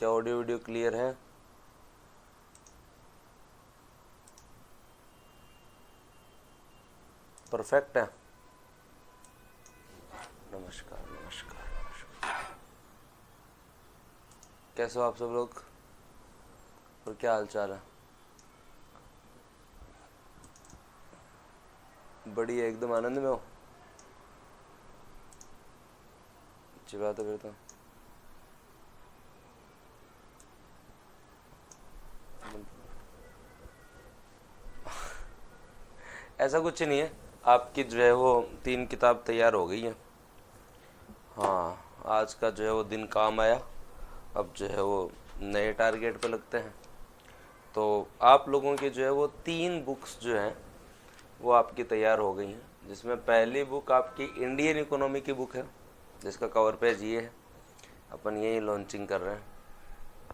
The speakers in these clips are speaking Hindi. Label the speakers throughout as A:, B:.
A: क्या ऑडियो वीडियो क्लियर है? परफेक्ट है। नमस्कार नमस्कार नमस्कार। कैसे हो आप सब लोग और क्या हाल चाल है? बढ़िया, एकदम आनंद में हो। अच्छी बात है फिर तो। ऐसा कुछ नहीं है, आपकी जो है वो 3 किताब तैयार हो गई है। हाँ, आज का जो है वो दिन काम आया। अब जो है वो नए टारगेट पे लगते हैं। तो आप लोगों की जो है वो 3 बुक्स जो हैं वो आपकी तैयार हो गई हैं, जिसमें पहली बुक आपकी इंडियन इकोनॉमी की बुक है, जिसका कवर पेज ये है। अपन यही लॉन्चिंग कर रहे हैं,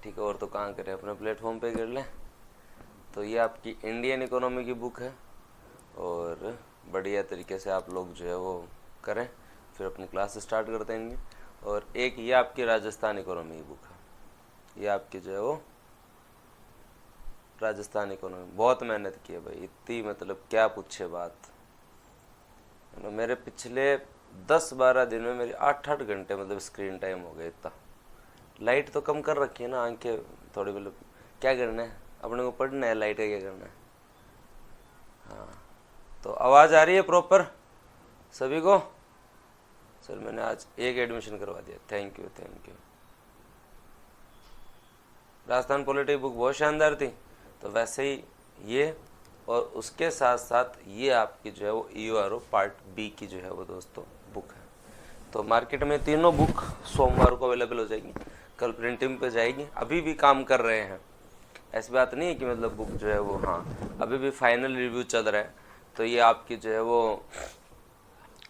A: ठीक है। और तो कहाँ करें, अपने प्लेटफॉर्म पे कर लें। तो ये आपकी इंडियन इकोनॉमी की बुक है और बढ़िया तरीके से आप लोग जो है वो करें, फिर अपनी क्लास स्टार्ट कर देंगे। और एक ये आपकी राजस्थान इकोनॉमी की बुक है, ये आपकी जो है वो राजस्थान इकोनॉमी। बहुत मेहनत की है भाई, इतनी मतलब क्या पूछे बात। मेरे पिछले 10-12 दिन में मेरी 8-8 घंटे मतलब स्क्रीन टाइम हो गया इतना। लाइट तो कम कर रखी है ना, आंखें थोड़ी मतलब क्या करना है, अपने को पढ़ना है, लाइट का क्या करना है। हाँ, तो आवाज़ आ रही है प्रॉपर सभी को? सर मैंने आज एक एडमिशन करवा दिया, thank you thank you. Rajasthan polity book बहुत शानदार थी। तो वैसे ही ये, और उसके साथ साथ ये आपकी जो है वो EORO पार्ट बी की जो है वो दोस्तों बुक है। तो मार्केट में तीनों बुक सोमवार को अवेलेबल हो जाएगी, कल प्रिंटिंग पे जाएगी। अभी भी काम कर रहे हैं, ऐसी बात नहीं है कि मतलब बुक जो है वो, हाँ अभी भी फाइनल रिव्यू चल रहा है। तो ये आपकी जो है वो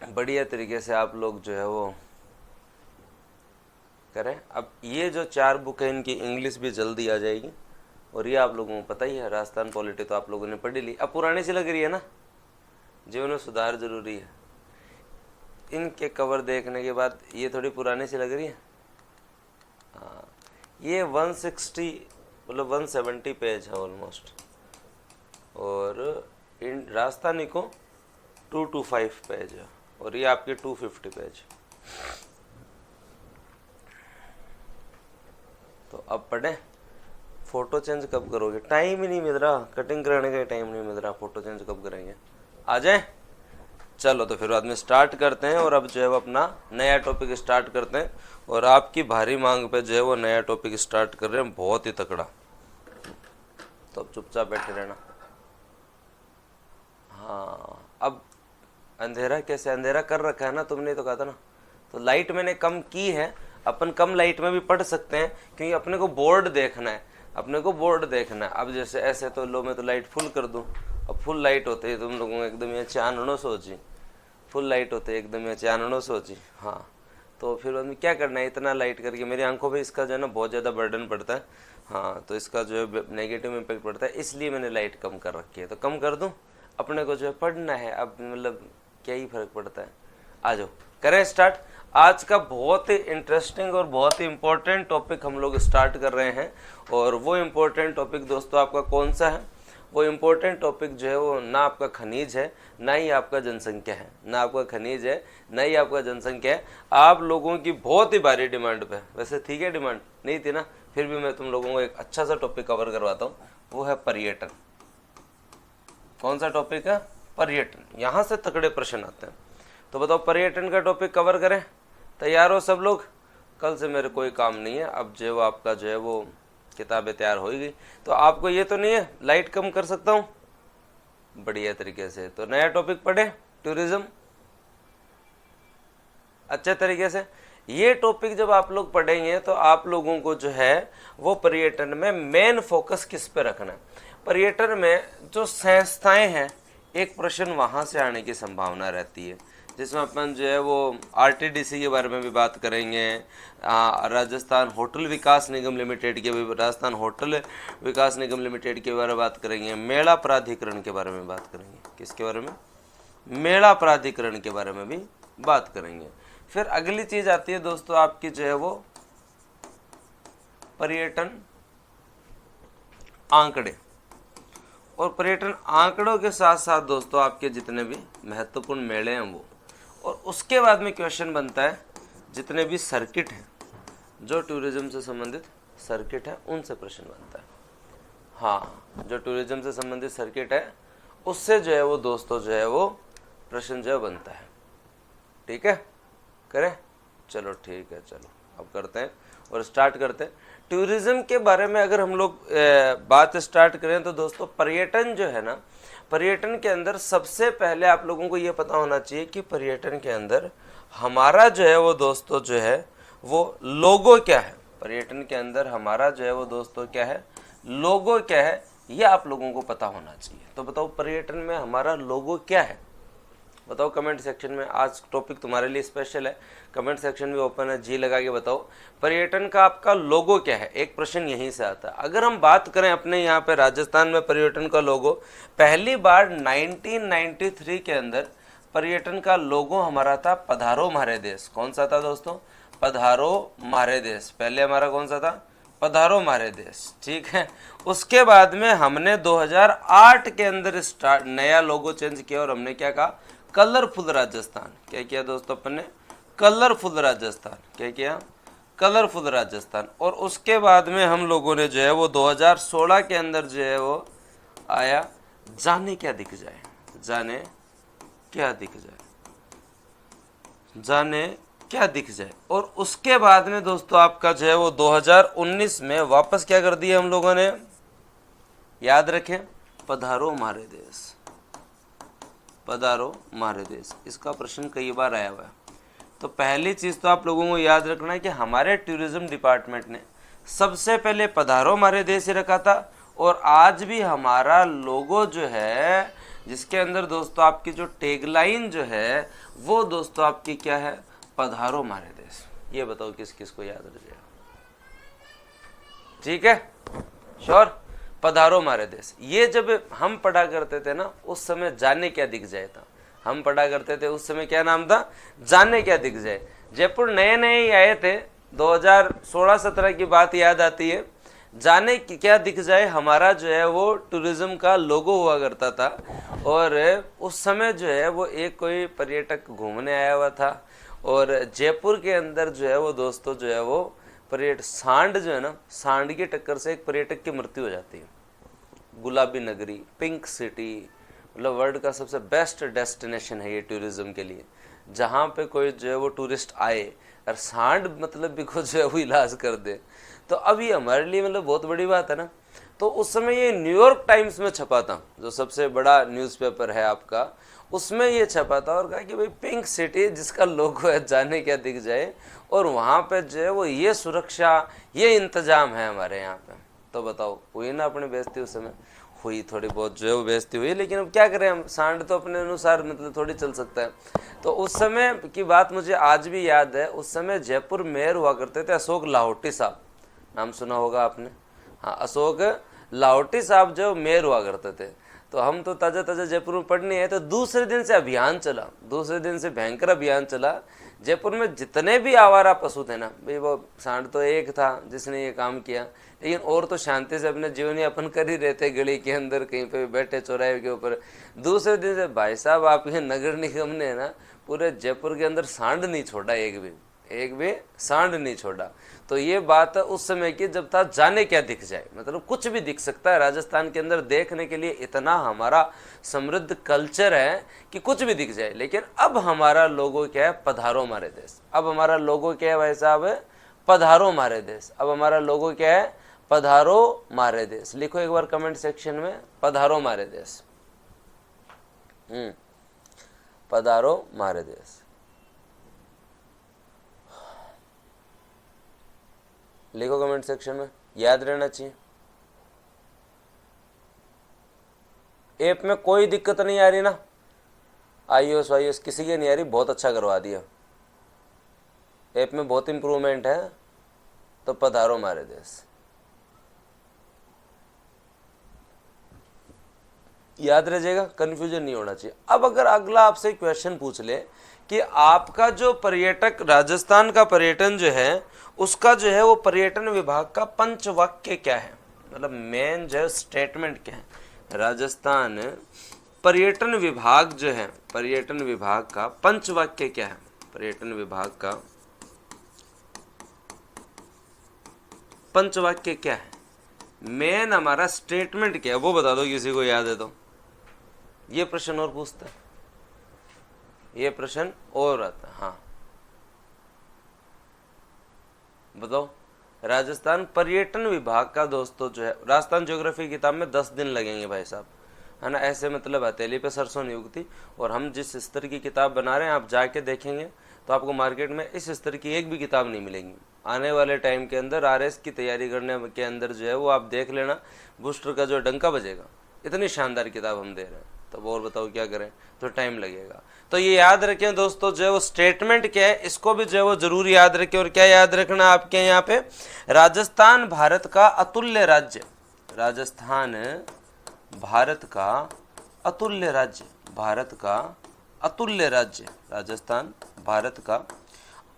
A: बढ़िया तरीके से आप लोग जो है वो करें। अब ये जो 4 बुक है इनकी इंग्लिश भी जल्दी आ जाएगी। और ये आप लोगों को पता ही है, राजस्थान पॉलिटी तो आप लोगों ने पढ़ी ली। अब पुरानी सी लग रही है ना, जीवन में सुधार जरूरी है। इनके कवर देखने के बाद ये थोड़ी पुरानी सी लग रही है। हाँ, ये 160 मतलब 170 पेज है ऑलमोस्ट, और इन राजस्थानी को 225 पेज है, और ये आपके 250 पेज। तो अब पढ़ें। फ़ोटो चेंज कब करोगे? टाइम ही नहीं मिल रहा, कटिंग कराने का टाइम नहीं मिल रहा, फ़ोटो चेंज कब करेंगे? आ जाए। चलो तो फिर बाद में स्टार्ट करते हैं। और अब जो है वो अपना नया टॉपिक स्टार्ट करते हैं। और आपकी भारी मांग पे जो है वो नया टॉपिक स्टार्ट कर रहे हैं, बहुत ही तकड़ा। तो अब चुपचाप बैठे रहना। हाँ, अब अंधेरा कैसे, अंधेरा कर रखा है ना तुमने, तो कहा था ना। तो लाइट मैंने कम की है, अपन कम लाइट में भी पढ़ सकते हैं, क्योंकि अपने को बोर्ड देखना है, अपने को बोर्ड देखना है। अब जैसे ऐसे तो लो मैं तो लाइट फुल कर दूं। अब फुल लाइट होते ही तुम लोगों को एकदम ये चाननो सोची, फुल लाइट होते एकदम ये चाननो सोची। हाँ, तो फिर अभी क्या करना है, इतना लाइट करके मेरी आंखों पे इसका जो है ना बहुत ज़्यादा बर्डन पड़ता है। हाँ, तो इसका जो है नेगेटिव इम्पैक्ट पड़ता है, इसलिए मैंने लाइट कम कर रखी है। तो कम कर दूं, अपने को जो है पढ़ना है। अब मतलब क्या ही फर्क पड़ता है। आ जाओ करें स्टार्ट। आज का बहुत ही इंटरेस्टिंग और बहुत ही इम्पोर्टेंट टॉपिक हम लोग स्टार्ट कर रहे हैं। और वो इम्पोर्टेंट टॉपिक दोस्तों आपका कौन सा है? वो इम्पोर्टेंट टॉपिक जो है वो ना आपका खनिज है, ना ही आपका जनसंख्या है। ना आपका खनिज है, ना ही आपका जनसंख्या है। आप लोगों की बहुत ही भारी डिमांड पे, वैसे ठीक है डिमांड नहीं थी ना, फिर भी मैं तुम लोगों को एक अच्छा सा टॉपिक कवर करवाता हूँ। वो है पर्यटन। कौन सा टॉपिक है? पर्यटन। यहाँ से तगड़े प्रश्न आते हैं। तो बताओ, पर्यटन का टॉपिक कवर करें? तैयार हो सब लोग? कल से मेरे कोई काम नहीं है। अब जो वो आपका जो है वो किताबें तैयार हो गई। तो आपको ये तो नहीं है लाइट कम कर सकता हूँ बढ़िया तरीके से। तो नया टॉपिक पढ़े, टूरिज्म, अच्छे तरीके से। ये टॉपिक जब आप लोग पढ़ेंगे तो आप लोगों को जो है वो पर्यटन में मेन फोकस किस पे रखना है। पर्यटन में जो संस्थाएं हैं, एक प्रश्न वहाँ से आने की संभावना रहती है, जिसमें अपन जो है वो RTDC के बारे में भी बात करेंगे, राजस्थान होटल विकास निगम लिमिटेड के भी, राजस्थान होटल विकास निगम लिमिटेड के बारे में बात करेंगे, मेला प्राधिकरण के बारे में बात करेंगे। किसके बारे में? मेला प्राधिकरण के बारे में भी बात करेंगे। फिर अगली चीज़ आती है दोस्तों आपकी जो है वो पर्यटन आंकड़े। और पर्यटन आंकड़ों के साथ साथ दोस्तों आपके जितने भी महत्वपूर्ण मेले हैं वो, और उसके बाद में क्वेश्चन बनता है जितने भी सर्किट हैं, जो टूरिज्म से संबंधित सर्किट है उनसे प्रश्न बनता है। हाँ, जो टूरिज्म से संबंधित सर्किट है उससे जो है वो दोस्तों जो है वो प्रश्न जो है बनता है। ठीक है, करें? चलो ठीक है, चलो अब करते हैं और स्टार्ट करते हैं। टूरिज्म के बारे में अगर हम लोग बात स्टार्ट करें तो दोस्तों पर्यटन जो है ना, पर्यटन के अंदर सबसे पहले आप लोगों को ये पता होना चाहिए कि पर्यटन के अंदर हमारा जो है वो दोस्तों जो है वो लोगो क्या है। पर्यटन के अंदर हमारा जो है वो दोस्तों क्या है, लोगो क्या है, ये आप लोगों को पता होना चाहिए। तो बताओ पर्यटन में हमारा लोगो क्या है, बताओ कमेंट सेक्शन में। आज टॉपिक तुम्हारे लिए स्पेशल है, कमेंट सेक्शन भी ओपन है, जी लगा के बताओ पर्यटन का आपका लोगो क्या है। एक प्रश्न यहीं से आता है। अगर हम बात करें अपने यहाँ पे राजस्थान में पर्यटन का लोगो, पहली बार 1993 के अंदर पर्यटन का लोगो हमारा था पधारो म्हारे देश। कौन सा था दोस्तों? पधारो म्हारे देश। पहले हमारा कौन सा था? पधारो म्हारे देश। ठीक है, उसके बाद में हमने 2008 के अंदर स्टार्ट नया लोगो चेंज किया और हमने क्या कहा? कलरफुल राजस्थान। क्या किया दोस्तों अपन ने? कलरफुल राजस्थान। क्या किया? कलरफुल राजस्थान। और उसके बाद में हम लोगों ने जो है वो 2016 के अंदर जो है वो आया जाने क्या दिख जाए, जाने क्या दिख जाए, जाने क्या दिख जाए। और उसके बाद में दोस्तों आपका जो है वो 2019 में वापस क्या कर दिया हम लोगों ने? याद रखें, पधारो म्हारे देश, पधारो म्हारे देश। इसका प्रश्न कई बार आया हुआ है। तो पहली चीज़ तो आप लोगों को याद रखना है कि हमारे टूरिज्म डिपार्टमेंट ने सबसे पहले पधारो म्हारे देश ही रखा था। और आज भी हमारा लोगो जो है, जिसके अंदर दोस्तों आपकी जो टैगलाइन जो है वो दोस्तों आपकी क्या है? पधारो म्हारे देश। ये बताओ किस किस को याद रह जाएगा? ठीक है, श्योर? पधारो म्हारे देश। ये जब हम पढ़ा करते थे ना उस समय जाने क्या दिख जाए था, हम पढ़ा करते थे उस समय क्या नाम था? जाने क्या दिख जाए। जयपुर नए नए ही आए थे, 2016-17 की बात याद आती है। जाने क्या दिख जाए हमारा जो है वो टूरिज्म का लोगो हुआ करता था। और उस समय जो है वो एक कोई पर्यटक घूमने आया हुआ था और जयपुर के अंदर जो है वो दोस्तों जो है वो पर्यटक सांड जो है ना, सांड की टक्कर से एक पर्यटक की मृत्यु हो जाती है। गुलाबी नगरी, पिंक सिटी, मतलब वर्ल्ड का सबसे बेस्ट डेस्टिनेशन है ये टूरिज्म के लिए, जहाँ पे कोई जो है वो टूरिस्ट आए और सांड मतलब भी कुछ जो है वो इलाज कर दे। तो अब ये हमारे लिए मतलब बहुत बड़ी बात है ना। तो उस समय ये न्यूयॉर्क टाइम्स में छपा था, जो सबसे बड़ा न्यूज़पेपर है आपका, उसमें ये छपा था और कहा कि भाई पिंक सिटी जिसका लोगो है जाने क्या दिख जाए, और वहाँ पे जो है वो ये सुरक्षा, ये इंतजाम है हमारे यहाँ पे। तो बताओ हुई ना अपनी बेइज्जती? उस समय हुई, थोड़ी बहुत जो है वो बेइज्जती हुई, लेकिन अब क्या करें हम, सांड तो अपने अनुसार मतलब थोड़ी चल सकता है। तो उस समय की बात मुझे आज भी याद है। उस समय जयपुर मेयर हुआ करते थे अशोक लाहौटी साहब, नाम सुना होगा आपने? हाँ, अशोक लाहौटी साहब जो मेयर हुआ करते थे। तो हम तो ताज़ा ताज़ा जयपुर में पढ़ने आए, तो दूसरे दिन से अभियान चला, दूसरे दिन से भयंकर अभियान चला। जयपुर में जितने भी आवारा पशु थे ना भाई, वो सांड तो एक था जिसने ये काम किया, लेकिन और तो शांति से अपने जीवन यापन कर ही रहे थे, गली के अंदर कहीं पे बैठे चौराहे के ऊपर। दूसरे दिन से भाई साहब आपके नगर निगम ने ना पूरे जयपुर के अंदर सांड नहीं छोड़ा, एक भी सांड नहीं छोड़ा। तो ये बात उस समय की जब था जाने क्या दिख जाए, मतलब कुछ भी दिख सकता है राजस्थान के अंदर, देखने के लिए इतना हमारा समृद्ध कल्चर है कि कुछ भी दिख जाए। लेकिन अब हमारा लोगो क्या है? पधारो हमारे देश। अब हमारा लोगो क्या है भाई साहब? पधारो हमारे देश। अब हमारा लोगो क्या है? पधारो हमारे देश। लिखो एक बार कमेंट सेक्शन में, पधारो हमारे देश। पधारो हमारे देश लिखो कमेंट सेक्शन में, याद रहना चाहिए। ऐप में कोई दिक्कत नहीं आ रही ना? iOS वाईओएस किसी की नहीं आ रही? बहुत अच्छा करवा दिया, ऐप में बहुत इंप्रूवमेंट है। तो पधारो हमारे देश। याद रह जाएगा, कन्फ्यूजन नहीं होना चाहिए। अब अगर अगला आपसे क्वेश्चन पूछ ले कि आपका जो पर्यटक राजस्थान का पर्यटन जो है उसका जो है वो पर्यटन विभाग का पंचवाक्य क्या है, मतलब मेन जो स्टेटमेंट क्या है। राजस्थान पर्यटन विभाग जो है, पर्यटन विभाग का पंचवाक्य क्या है, पर्यटन विभाग का पंचवाक्य क्या है, मेन हमारा स्टेटमेंट क्या है वो बता दो, किसी को याद है तो। ये प्रश्न और पूछता है, ये प्रश्न और आता है। हाँ बताओ। राजस्थान पर्यटन विभाग का दोस्तों जो है, राजस्थान ज्योग्राफी किताब में 10 दिन लगेंगे भाई साहब, है ना, ऐसे मतलब हथेली पे सरसों नहीं उगती। और हम जिस स्तर की किताब बना रहे हैं आप जाके देखेंगे तो आपको मार्केट में इस स्तर की एक भी किताब नहीं मिलेगी। आने वाले टाइम के अंदर आरएस की तैयारी करने के अंदर जो है वो आप देख लेना, बूस्टर का जो डंका बजेगा, इतनी शानदार किताब हम दे रहे हैं। तब और बताओ क्या करें, तो टाइम लगेगा। तो ये याद रखें दोस्तों, जो है वो स्टेटमेंट क्या है इसको भी जो है वो जरूर याद रखें। और क्या याद रखना आपके यहाँ पे, राजस्थान भारत का अतुल्य राज्य, राजस्थान भारत का अतुल्य राज्य, भारत का अतुल्य राज्य, राजस्थान भारत का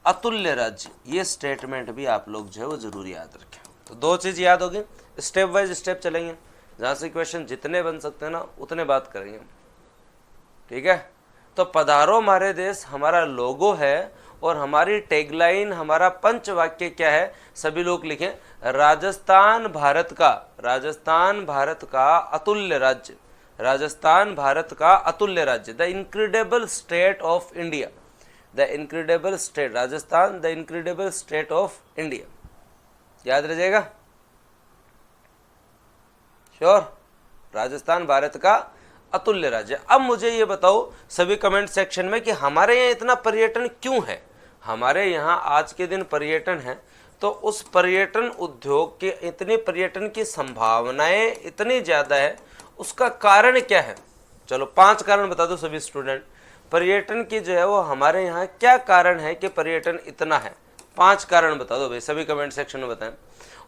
A: अतुल्य राज्य, ये स्टेटमेंट भी आप लोग जो है वो जरूर याद रखें। तो 2 चीज याद होगी, स्टेप वाइज स्टेप चलेंगे, जहां से क्वेश्चन जितने बन सकते हैं ना उतने बात करेंगे, ठीक है। तो पधारो हमारे देश हमारा लोगो है, और हमारी टैगलाइन, हमारा पंचवाक्य क्या है, सभी लोग लिखें, राजस्थान भारत का, राजस्थान भारत का अतुल्य राज्य, राजस्थान भारत का अतुल्य राज्य, the incredible state of India, the incredible state, Rajasthan the incredible state of India. याद रह जाएगा, श्योर, राजस्थान भारत का अतुल्य राज्य। अब मुझे ये बताओ सभी कमेंट सेक्शन में कि हमारे यहाँ इतना पर्यटन क्यों है, हमारे यहाँ आज के दिन पर्यटन है, तो उस पर्यटन उद्योग के इतनी पर्यटन की संभावनाएं इतनी ज्यादा है, उसका कारण क्या है। चलो 5 कारण बता दो सभी स्टूडेंट, पर्यटन की जो है वो हमारे यहाँ क्या कारण है कि पर्यटन इतना है, 5 कारण बता दो भाई, सभी कमेंट सेक्शन में बताएं।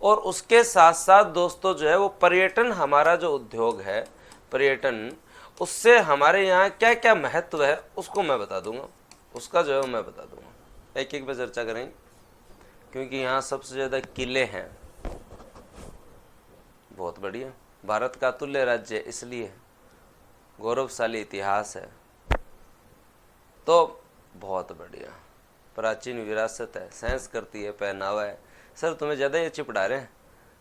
A: और उसके साथ साथ दोस्तों जो है वो पर्यटन, हमारा जो उद्योग है पर्यटन, उससे हमारे यहाँ क्या क्या महत्व है उसको मैं बता दूंगा, उसका जो है मैं बता दूंगा, एक एक पे चर्चा करेंगे, क्योंकि यहाँ सबसे ज्यादा किले हैं। बहुत बढ़िया, भारत का अतुल्य राज्य इसलिए गौरवशाली इतिहास है, तो बहुत बढ़िया, प्राचीन विरासत है, साइंस करती है, पहनावा है। सर तुम्हें ज़्यादा ये चिपड़ा रहे हैं,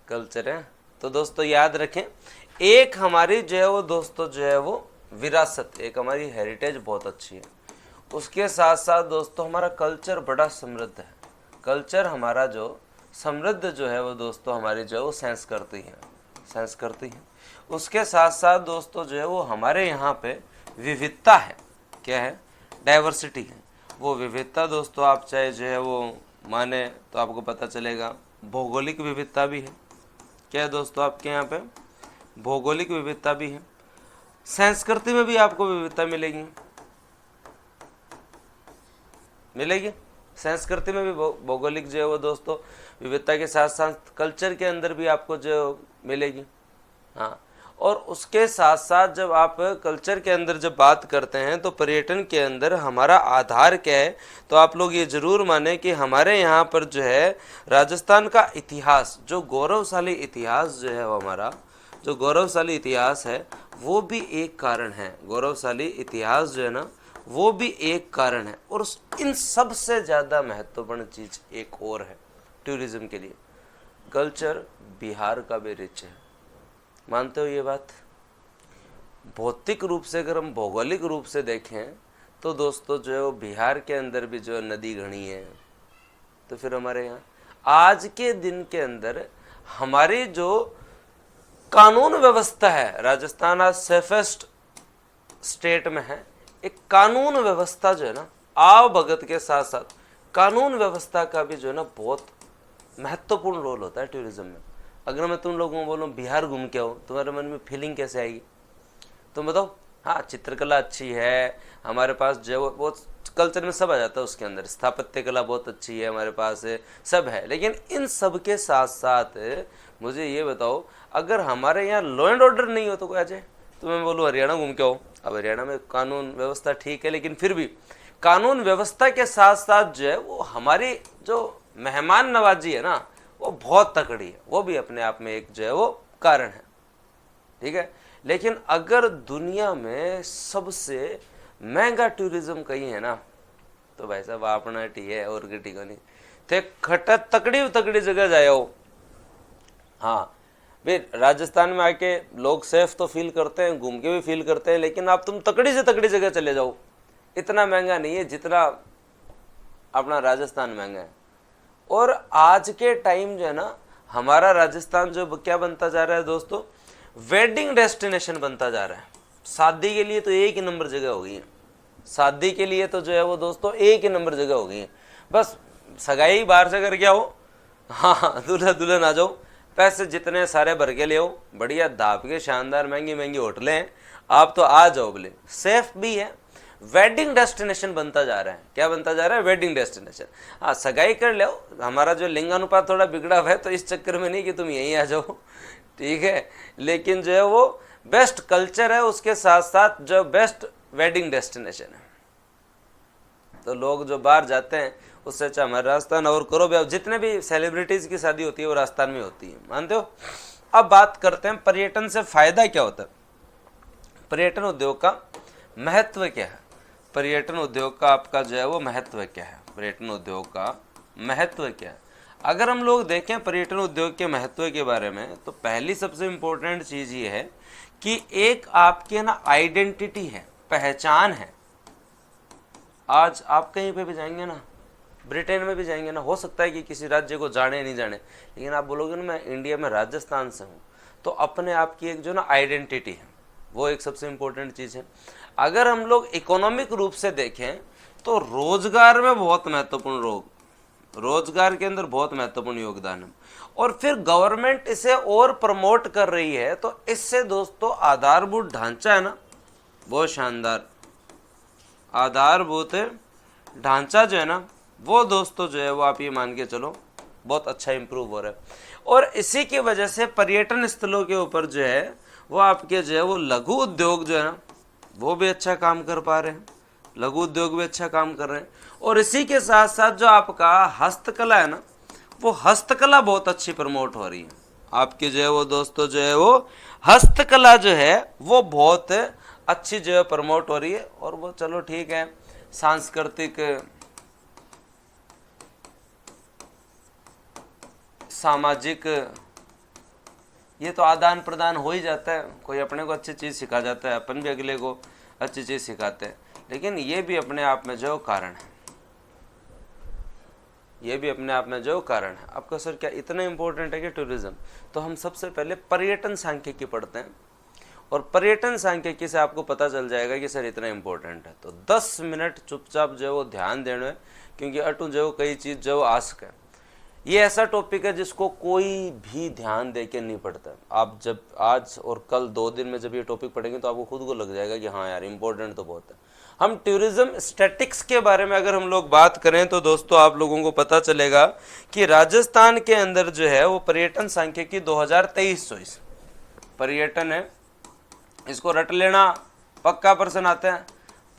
A: कल्चर है। तो दोस्तों याद रखें, एक हमारी जो है वो दोस्तों जो है वो विरासत, एक हमारी हेरिटेज बहुत अच्छी है, उसके साथ साथ दोस्तों हमारा कल्चर बड़ा समृद्ध है, कल्चर हमारा जो समृद्ध जो है वो दोस्तों हमारी जो है वो साइंस करती है, साइंस करती है। उसके साथ साथ दोस्तों जो है वो हमारे यहाँ पे विविधता है, क्या है, डाइवर्सिटी है। वो विविधता दोस्तों आप चाहे जो है वो माने तो आपको पता चलेगा, भौगोलिक विविधता भी है, क्या है दोस्तों आपके यहाँ पे, भौगोलिक विविधता भी है, संस्कृति में भी आपको विविधता मिलेगी, मिलेगी संस्कृति में भी भौगोलिक जो है वो दोस्तों विविधता के साथ साथ कल्चर के अंदर भी आपको जो मिलेगी। हाँ, और उसके साथ साथ जब आप कल्चर के अंदर जब बात करते हैं तो पर्यटन के अंदर हमारा आधार क्या है, तो आप लोग ये जरूर माने कि हमारे यहाँ पर जो है राजस्थान का इतिहास, जो गौरवशाली इतिहास जो है वो हमारा जो गौरवशाली इतिहास है वो भी एक कारण है, गौरवशाली इतिहास जो है ना वो भी एक कारण है। और इन सब से ज़्यादा महत्वपूर्ण चीज़ एक और है टूरिज्म के लिए, कल्चर बिहार का भी रिच है, मानते हो ये बात। भौतिक रूप से अगर हम भौगोलिक रूप से देखें तो दोस्तों जो है वो बिहार के अंदर भी जो नदी घनी है, तो फिर हमारे यहाँ आज के दिन के अंदर हमारी जो कानून व्यवस्था है, राजस्थान आज सेफेस्ट स्टेट में है, एक कानून व्यवस्था जो है ना आव भगत के साथ साथ कानून व्यवस्था का भी जो है ना बहुत महत्वपूर्ण रोल होता है टूरिज्म में। अगर मैं तुम लोगों को बोलूँ बिहार घूम के आओ, तुम्हारे मन में फीलिंग कैसे आएगी, तुम बताओ। हाँ, चित्रकला अच्छी है हमारे पास, जो वो कल्चर में सब आ जाता है उसके अंदर, स्थापत्य कला बहुत अच्छी है हमारे पास, सब है। लेकिन इन सब के साथ साथ मुझे ये बताओ, अगर हमारे यहाँ लॉ एंड ऑर्डर नहीं हो तो कोई आ जाए, तो मैं बोलूँ हरियाणा घूम के आओ। अब हरियाणा में कानून व्यवस्था ठीक है, लेकिन फिर भी कानून व्यवस्था के साथ साथ जो है वो हमारी जो मेहमान नवाजी है ना, वो बहुत तकड़ी है। वो भी अपने आप में एक जो है वो कारण है, ठीक है। लेकिन अगर दुनिया में सबसे महंगा टूरिज्म कहीं है ना, तो भाई साहब अपना टी है और किटी को नहीं थे। खट्टा तकड़ी जगह जाए हो। हाँ भाई, राजस्थान में आके लोग सेफ तो फील करते हैं, घूम के भी फील करते हैं, लेकिन आप तुम तकड़ी से तकड़ी जगह चले जाओ, इतना महंगा नहीं है जितना अपना राजस्थान महंगा है। और आज के टाइम जो है ना, हमारा राजस्थान जो क्या बनता जा रहा है दोस्तों, वेडिंग डेस्टिनेशन बनता जा रहा है। शादी के लिए तो एक ही नंबर जगह हो गई है। शादी के लिए तो जो है वो दोस्तों एक ही नंबर जगह हो गई है। बस सगाई बाहर से करके आओ, हाँ दूल्हा दुल्हन आ जाओ, पैसे जितने सारे भर के ले आओ, बढ़िया दाप के शानदार महंगी महंगी होटलें हैं, आप तो आ जाओ बोले, सेफ भी है। वेडिंग डेस्टिनेशन बनता जा रहा है। क्या बनता जा रहा है? Wedding destination. हाँ सगाई कर लो, हमारा जो लिंगानुपात थोड़ा बिगड़ा हुआ है, तो इस चक्कर में नहीं कि तुम यहीं आ जाओ, ठीक है। लेकिन जो है वो बेस्ट कल्चर है, उसके साथ साथ जो बेस्ट वेडिंग डेस्टिनेशन है। तो लोग जो बाहर जाते हैं उससे अच्छा हमारे राजस्थान और करो भी। जितने भी सेलिब्रिटीज की शादी होती है वो राजस्थान में होती है, मानते हो। अब बात करते हैं पर्यटन से फायदा क्या होता है, पर्यटन उद्योग का महत्व क्या है। पर्यटन उद्योग का आपका जो है वो महत्व क्या है, पर्यटन उद्योग का महत्व क्या है। अगर हम लोग देखें पर्यटन उद्योग के महत्व के बारे में, तो पहली सबसे इम्पोर्टेंट चीज़ ये है कि एक आपके ना आइडेंटिटी है, पहचान है। आज आप कहीं पे भी जाएंगे ना, ब्रिटेन में भी जाएंगे ना, हो सकता है कि किसी राज्य को जाने नहीं जाने, लेकिन आप बोलोगे ना मैं इंडिया में राजस्थान से हूँ, तो अपने आप की एक जो ना आइडेंटिटी है, वो एक सबसे इम्पोर्टेंट चीज़ है। अगर हम लोग इकोनॉमिक रूप से देखें तो रोजगार में बहुत महत्वपूर्ण रोजगार के अंदर बहुत महत्वपूर्ण योगदान है। और फिर गवर्नमेंट इसे और प्रमोट कर रही है, तो इससे दोस्तों आधारभूत ढांचा है ना, बहुत शानदार आधारभूत ढांचा जो है ना, वो दोस्तों जो है वो आप ये मान के चलो बहुत अच्छा इंप्रूव हो रहा है। और इसी की वजह से पर्यटन स्थलों के ऊपर जो है वो आपके जो है वो लघु उद्योग जो है ना, वो भी अच्छा काम कर पा रहे हैं, लघु उद्योग भी अच्छा काम कर रहे हैं। और इसी के साथ साथ जो आपका हस्तकला है ना, वो हस्तकला बहुत अच्छी प्रमोट हो रही है। आपकी जो है वो दोस्तों जो है वो हस्तकला जो है वो बहुत अच्छी जो है प्रमोट हो रही है। और वो चलो ठीक है, सांस्कृतिक सामाजिक ये तो आदान प्रदान हो ही जाता है, कोई अपने को अच्छी चीज़ सिखा जाता है, अपन भी अगले को अच्छी चीज़ सिखाते हैं। लेकिन ये भी अपने आप में जो कारण है, ये भी अपने आप में जो कारण है। आपका सर क्या इतना इम्पोर्टेंट है कि टूरिज्म, तो हम सबसे पहले पर्यटन सांख्यिकी पढ़ते हैं, और पर्यटन सांख्यिकी से आपको पता चल जाएगा कि सर इतना इम्पोर्टेंट है। तो 10 मिनट चुपचाप जो है वो ध्यान देना है, क्योंकि अटू जो कई चीज़ जो आ सके। ये ऐसा टॉपिक है जिसको कोई भी ध्यान दे के नहीं पढ़ता। आप जब आज और कल 2 दिन में जब ये टॉपिक पढ़ेंगे तो आपको खुद को लग जाएगा कि हाँ यार इम्पोर्टेंट तो बहुत है। हम टूरिज्म स्टैटिक्स के बारे में अगर हम लोग बात करें तो दोस्तों आप लोगों को पता चलेगा कि राजस्थान के अंदर जो है वो पर्यटन सांख्यिकी 2023-24 पर्यटन है, इसको रट लेना, पक्का प्रश्न आते हैं।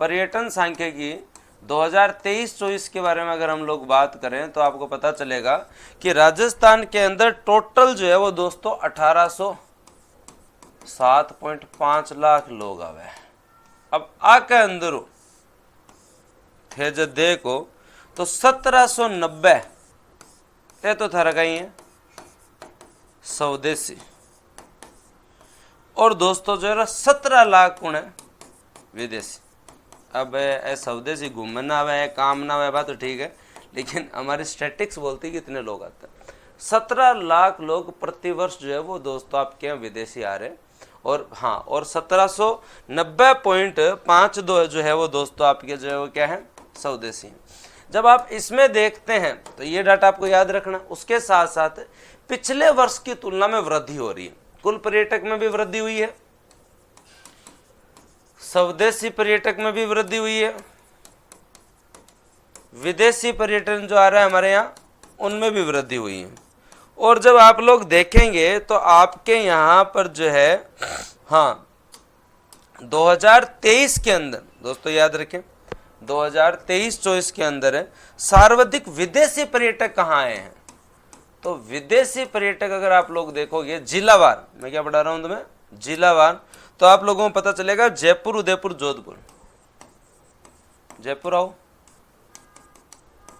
A: पर्यटन सांख्यिकी 2023-24 के बारे में अगर हम लोग बात करें तो आपको पता चलेगा कि राजस्थान के अंदर टोटल जो है वो दोस्तों 1807.5 लाख लोग आवे। अब आके अंदर थे जो देखो तो 1790 ये तो थारा कहीं है स्वदेशी, और दोस्तों जो है 17 लाख कौन है विदेशी। अब स्वदेशी घूमना आवे काम ना आवे बात तो ठीक है, लेकिन हमारी स्टैटिक्स बोलती है कितने लोग आते हैं। 17 लाख लोग प्रतिवर्ष जो है वो दोस्तों आपके यहाँ विदेशी आ रहे हैं। और हाँ, और 1790.52 जो है वो दोस्तों आपके जो है वो क्या है स्वदेशी हैं। जब आप इसमें देखते हैं तो ये डाटा आपको याद रखना। उसके साथ साथ पिछले वर्ष की तुलना में वृद्धि हो रही है, कुल पर्यटक में भी वृद्धि हुई है, स्वदेशी पर्यटक में भी वृद्धि हुई है, विदेशी पर्यटन जो आ रहा है हमारे यहाँ उनमें भी वृद्धि हुई है। और जब आप लोग देखेंगे तो आपके यहाँ पर जो है हाँ 2023 के अंदर दोस्तों याद रखें 2023-24 के अंदर है सर्वाधिक विदेशी पर्यटक कहाँ आए हैं। तो विदेशी पर्यटक अगर आप लोग देखोगे जिलावार, मैं क्या पढ़ा रहा हूं तुम्हें, जिलावार, तो आप लोगों को पता चलेगा जयपुर, उदयपुर, जोधपुर। जयपुर आओ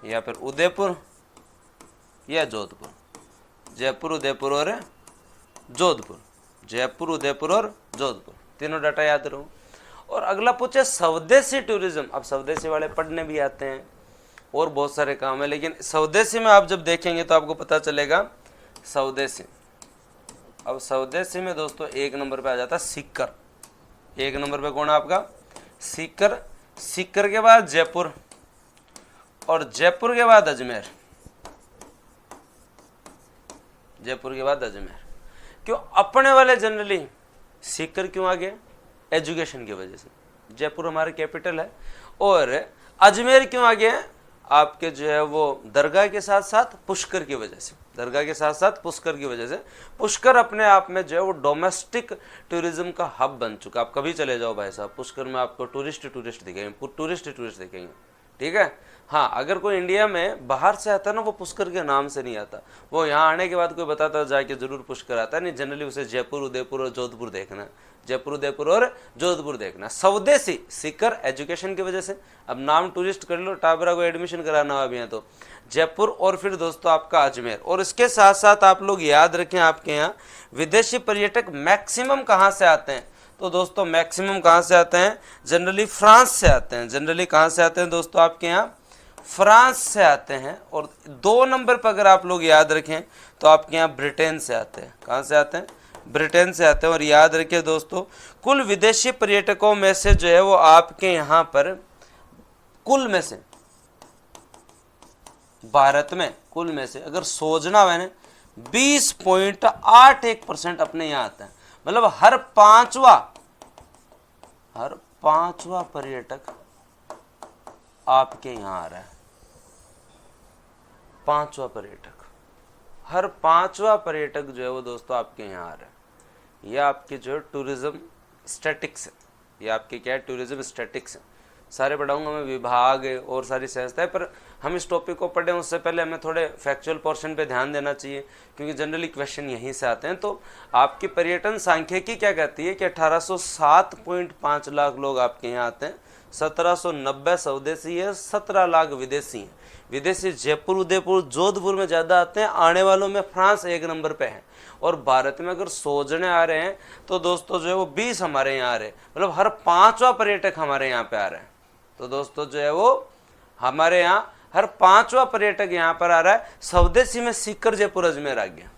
A: या फिर उदयपुर या जोधपुर, जयपुर, उदयपुर और जोधपुर, जयपुर, उदयपुर और जोधपुर, तीनों डाटा याद रहो। और अगला पूछे स्वदेशी टूरिज्म। अब स्वदेशी वाले पढ़ने भी आते हैं और बहुत सारे काम है, लेकिन स्वदेशी में आप जब देखेंगे तो आपको पता चलेगा स्वदेशी। अब स्वदेशी में दोस्तों एक नंबर पे आ जाता है सीकर। एक नंबर पे कौन है आपका, सीकर। सीकर के बाद जयपुर और जयपुर के बाद अजमेर, जयपुर के बाद अजमेर। क्यों अपने वाले जनरली सीकर क्यों आ गए, एजुकेशन की वजह से, जयपुर हमारा कैपिटल है। और अजमेर क्यों आ गया, आपके जो है वो दरगाह के साथ साथ पुष्कर की वजह से, दरगाह के साथ साथ पुष्कर की वजह से। पुष्कर अपने आप में जो है वो डोमेस्टिक टूरिज्म का हब बन चुका। आप कभी चले जाओ भाई साहब पुष्कर में, आपको टूरिस्ट दिखेंगे, टूरिस्ट दिखेंगे, ठीक है। हाँ, अगर कोई इंडिया में बाहर से आता है ना, वो पुष्कर के नाम से नहीं आता, वो यहाँ आने के बाद कोई बताता जाके जरूर पुष्कर आता है, नहीं जनरली उसे जयपुर, उदयपुर और जोधपुर देखना, जयपुर, उदयपुर और जोधपुर देखना। स्वदेशी सीकर एजुकेशन की वजह से। अब नाम टूरिस्ट कर लो, टाबरा को एडमिशन कराना हो अभी है तो जयपुर, और फिर दोस्तों आपका अजमेर। और इसके साथ साथ आप लोग याद रखें आपके यहाँ विदेशी पर्यटक मैक्सिमम कहाँ से आते हैं। तो दोस्तों मैक्सिमम कहाँ से आते हैं, जनरली फ्रांस से आते हैं। जनरली कहाँ से आते हैं दोस्तों, आपके यहाँ फ्रांस से आते हैं। और 2 नंबर पर अगर आप लोग याद रखें तो आपके यहाँ ब्रिटेन से आते हैं। कहाँ से आते हैं, ब्रिटेन से आते हैं। और याद रखिए दोस्तों, कुल विदेशी पर्यटकों में से जो है वो आपके यहाँ पर कुल में से, भारत में कुल में से अगर सोचना है ना, 20.81% अपने यहाँ आता है। मतलब हर पांचवा पर्यटक आपके यहाँ आ रहा है। पांचवा पर्यटक, हर पांचवा पर्यटक जो है वो दोस्तों आपके यहाँ आ रहा है। ये आपके जो है टूरिज्म स्टैटिक्स है, ये आपके क्या है, टूरिज्म स्टैटिक्स है। सारे पढ़ाऊंगा मैं, विभाग और सारी संस्थाएं, पर हम इस टॉपिक को पढ़ें उससे पहले हमें थोड़े फैक्चुअल पोर्शन पे ध्यान देना चाहिए, क्योंकि जनरली क्वेश्चन यहीं से आते हैं। तो आपकी पर्यटन सांख्यिकी क्या कहती है कि 1807.5 लाख लोग आपके यहाँ आते हैं, 1790 स्वदेशी है, 17 लाख विदेशी हैं। विदेशी जयपुर, उदयपुर, जोधपुर में ज़्यादा आते हैं, आने वालों में फ्रांस 1 नंबर पे है। और भारत में अगर सोचने आ रहे हैं तो दोस्तों जो है वो 20 हमारे यहाँ आ रहे हैं। मतलब हर पांचवा पर्यटक हमारे यहाँ पे आ रहे हैं। तो दोस्तों जो है वो हमारे यहाँ हर पांचवा पर्यटक यहाँ पर आ रहा है। स्वदेशी में सीकर, जयपुर, अजमेर आ गया।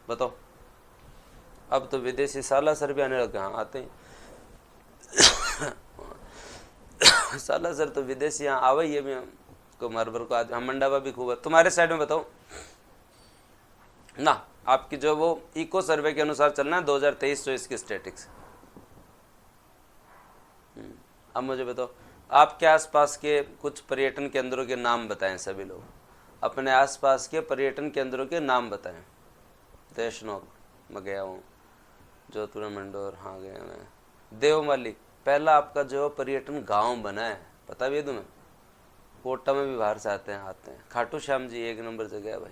A: बताओ, अब तो विदेशी सालासर भी आने लगे। हाँ आते हैं सालासर तो विदेशी यहाँ आवा ही है भी, हमको मारबर को हम मंडावा भी खूब है। तुम्हारे साइड में बताओ ना, आपकी जो वो इको सर्वे के अनुसार चलना है 2023-24 की स्टैटिक्स। अब मुझे बताओ, आपके आसपास के कुछ पर्यटन केंद्रों के नाम बताएं। सभी लोग अपने आसपास के पर्यटन केंद्रों के नाम बताएं। देशनोक मैं गया हूँ, जोधपुर, मंडोर हाँ गया मैं। देवमाली पहला आपका जो पर्यटन गांव बना है, पता भी है तुम्हें। कोटा में भी बाहर से आते हैं। खाटू श्याम जी 1 नंबर जगह है भाई।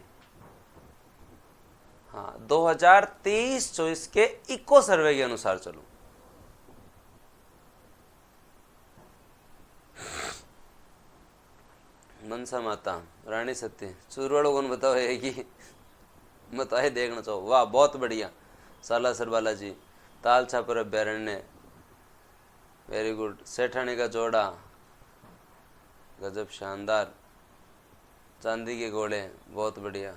A: हाँ 2023-24 के इको सर्वे के अनुसार चलो। मनसा माता, रानी सती, चूरवाड़ो कौन बताओ है कि बताए देखना चाहो। वाह बहुत बढ़िया। सालासर बालाजी, ताल छापर अभ्यारण्य, वेरी गुड। सेठानी का जोड़ा, गजब शानदार। चांदी के घोड़े, बहुत बढ़िया।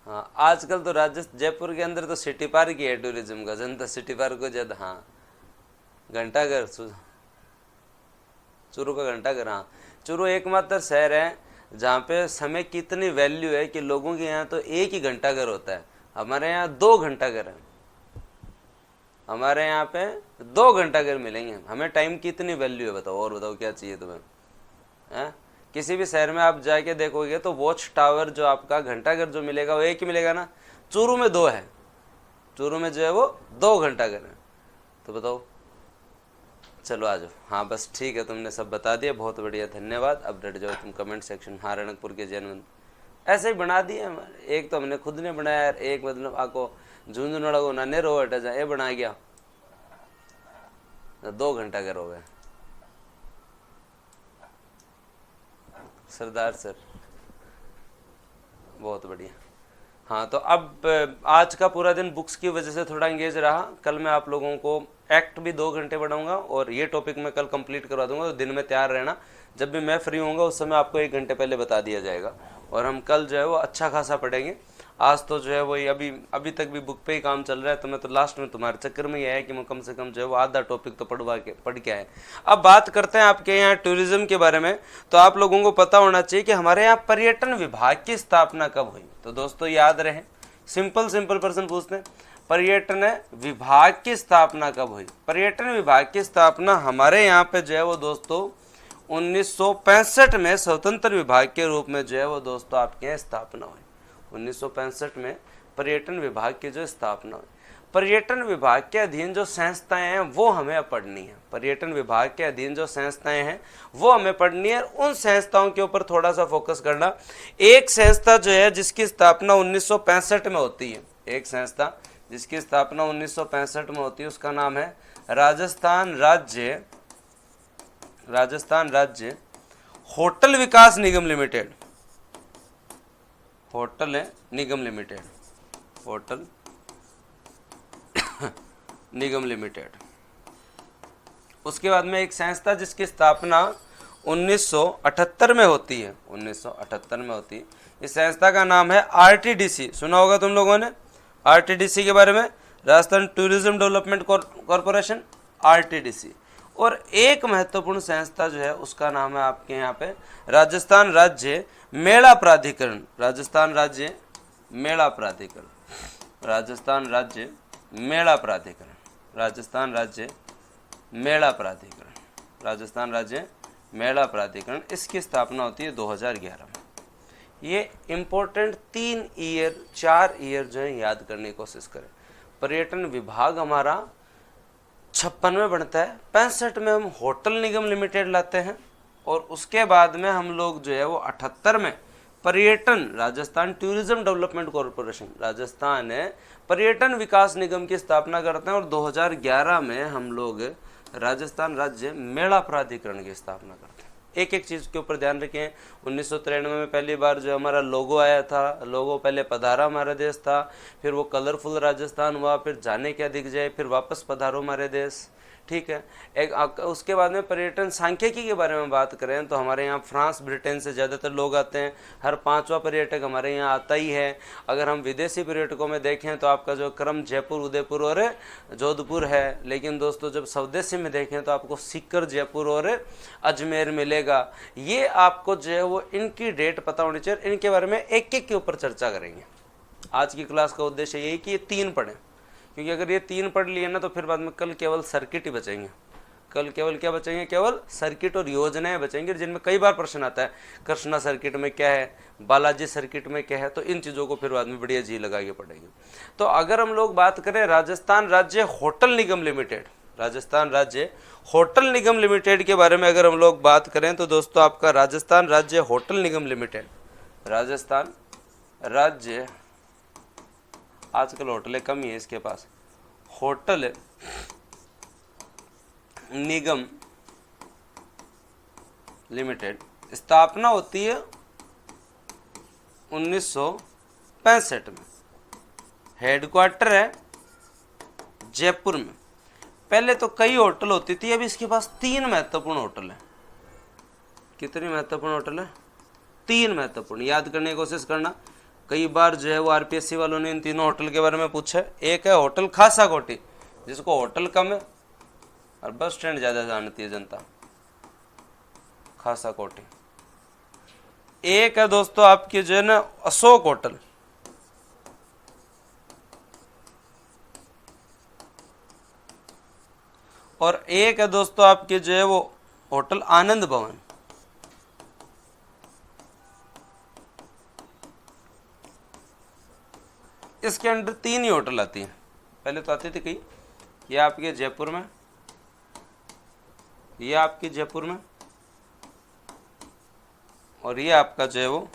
A: हाँ आजकल तो जयपुर के अंदर तो सिटी पार्क ही है टूरिज्म का, जनता सिटी पार्क को ज्यादा। हाँ घंटाघर, चूरू का घंटाघर। हाँ चूरू एकमात्र शहर है जहाँ पे समय की इतनी वैल्यू है कि लोगों के यहाँ तो 1 ही घंटाघर होता है। हमारे यहाँ 2 घंटाघर है। हमारे यहाँ पे 2 घंटाघर मिलेंगे। हमें टाइम की इतनी वैल्यू है। बताओ और बताओ क्या चाहिए तुम्हें है? किसी भी शहर में आप जाके देखोगे तो वॉच टावर जो आपका घंटाघर जो मिलेगा वो 1 ही मिलेगा ना। चूरू में 2 है। चूरू में जो है वो 2 घंटाघर है। तो बताओ, चलो आ जाओ। हाँ बस ठीक है, तुमने सब बता दिया, बहुत बढ़िया, धन्यवाद। अब डट जाओ तुम कमेंट सेक्शन। हाँ रणकपुर के जैन ऐसे ही बना दिए हमारे, एक तो हमने खुद ने बनाया यार, एक मतलब आपको झुंझुनड़ा को नाने रो हटा जा ये बना गया, 2 घंटा के रो गए। सरदार सर बहुत बढ़िया। हाँ तो अब आज का पूरा दिन बुक्स की वजह से थोड़ा इंगेज रहा। कल मैं आप लोगों को एक्ट भी 2 घंटे बढ़ाऊंगा और ये टॉपिक मैं कल कंप्लीट करवा दूंगा। तो दिन में तैयार रहना, जब भी मैं फ्री होऊंगा उस समय आपको 1 घंटे पहले बता दिया जाएगा और हम कल जो है वो अच्छा खासा पढ़ेंगे। आज तो जो है वही अभी तक भी बुक पे ही काम चल रहा है, तो मैं तो लास्ट में तुम्हारे चक्कर में ही आया कि मैं कम से कम जो है वो आधा टॉपिक तो पढ़ के आए। अब बात करते हैं आपके यहाँ टूरिज्म के बारे में। तो आप लोगों को पता होना चाहिए कि हमारे यहाँ पर्यटन विभाग की स्थापना कब हुई। तो दोस्तों याद रहे, सिंपल प्रश्न पूछते हैं, पर्यटन विभाग की स्थापना कब हुई। पर्यटन विभाग की स्थापना हमारे यहाँ पे जो है वो दोस्तों 1965 में स्वतंत्र विभाग के रूप में जो है वो दोस्तों आपके यहाँ स्थापना हुई। 1965 में पर्यटन विभाग की जो स्थापना हुई। पर्यटन विभाग के अधीन जो संस्थाएं हैं वो हमें पढ़नी है। पर्यटन विभाग के अधीन जो संस्थाएं हैं वो हमें पढ़नी है, उन संस्थाओं के ऊपर थोड़ा सा फोकस करना। एक संस्था जो है जिसकी स्थापना 1965 में होती है, एक संस्था जिसकी स्थापना 1965 में होती है, उसका नाम है राजस्थान राज्य होटल विकास निगम लिमिटेड। होटल निगम लिमिटेड, होटल निगम लिमिटेड। उसके बाद में एक संस्था जिसकी स्थापना 1978 में होती है, 1978 में होती है। इस संस्था का नाम है आरटीडीसी। सुना होगा तुम लोगों ने आरटीडीसी के बारे में, Rajasthan tourism development corporation, RTDC. और एक महत्वपूर्ण संस्था जो है उसका नाम है आपके यहाँ पे राजस्थान राज्य मेला प्राधिकरण। राजस्थान राज्य मेला प्राधिकरण, राजस्थान राज्य मेला प्राधिकरण, राजस्थान राज्य मेला प्राधिकरण, राजस्थान राज्य मेला प्राधिकरण। इसकी स्थापना होती है 2011 में। ये इम्पोर्टेंट 4 ईयर जो है याद करने की कोशिश करें। पर्यटन विभाग हमारा 56 में बनता है, 65 में हम होटल निगम लिमिटेड लाते हैं और उसके बाद में हम लोग जो है वो 78 में पर्यटन Rajasthan tourism development corporation, Rajasthan पर्यटन विकास निगम की स्थापना करते हैं और 2011 में हम लोग राजस्थान राज्य मेला प्राधिकरण की स्थापना करते हैं। एक एक चीज़ के ऊपर ध्यान रखें। 1993 में पहली बार जो हमारा लोगो आया था, लोगो पहले पधारा हमारा देश था, फिर वो कलरफुल राजस्थान हुआ, फिर जाने क्या दिख जाए, फिर वापस पधारो हमारे देश, ठीक है। उसके बाद में पर्यटन सांख्यिकी के बारे में बात करें तो हमारे यहाँ फ्रांस ब्रिटेन से ज़्यादातर लोग आते हैं, हर 5वां पर्यटक हमारे यहाँ आता ही है। अगर हम विदेशी पर्यटकों में देखें तो आपका जो क्रम जयपुर, उदयपुर और जोधपुर है, लेकिन दोस्तों जब स्वदेशी में देखें तो आपको सीकर, जयपुर और अजमेर मिलेगा। ये आपको जो है वो इनकी डेट पता होनी चाहिए, इनके बारे में एक एक के ऊपर चर्चा करेंगे। आज की क्लास का उद्देश्य यही कि ये 3 पढ़ें, क्योंकि अगर ये 3 पढ़ लिए ना तो फिर बाद में कल केवल सर्किट ही बचेंगे। कल केवल क्या बचेंगे? केवल सर्किट और योजनाएं बचेंगी, जिनमें कई बार प्रश्न आता है कृष्णा सर्किट में क्या है, बालाजी सर्किट में क्या है, तो इन चीज़ों को फिर बाद में बढ़िया जी लगा के पढ़ेंगे। तो अगर हम लोग बात करें राजस्थान राज्य होटल निगम लिमिटेड, राजस्थान राज्य होटल निगम लिमिटेड के बारे में अगर हम लोग बात करें तो दोस्तों आपका राजस्थान राज्य होटल निगम लिमिटेड, राजस्थान राज्य, आजकल होटलें कम ही है इसके पास, होटल निगम लिमिटेड, स्थापना होती है 1965 में, हेडक्वार्टर है जयपुर में। पहले तो कई होटल होती थी, अभी इसके पास 3 महत्वपूर्ण होटल है। कितनी महत्वपूर्ण होटल है? 3 महत्वपूर्ण, याद करने की कोशिश करना। कई बार जो है वो आरपीएससी वालों ने इन तीनों होटल के बारे में पूछा है। एक है होटल खासा कोटी, जिसको होटल कम है और बस स्टैंड ज़्यादा जानती है जनता, खासा कोटी। एक है दोस्तों आपकी जो है ना अशोक होटल, और एक है दोस्तों आपके जो है वो होटल आनंद भवन। इसके अंडर 3 ही होटल आती हैं, पहले तो आती थी कई, ये आपके जयपुर में, ये आपके जयपुर में, और ये आपका जो है वो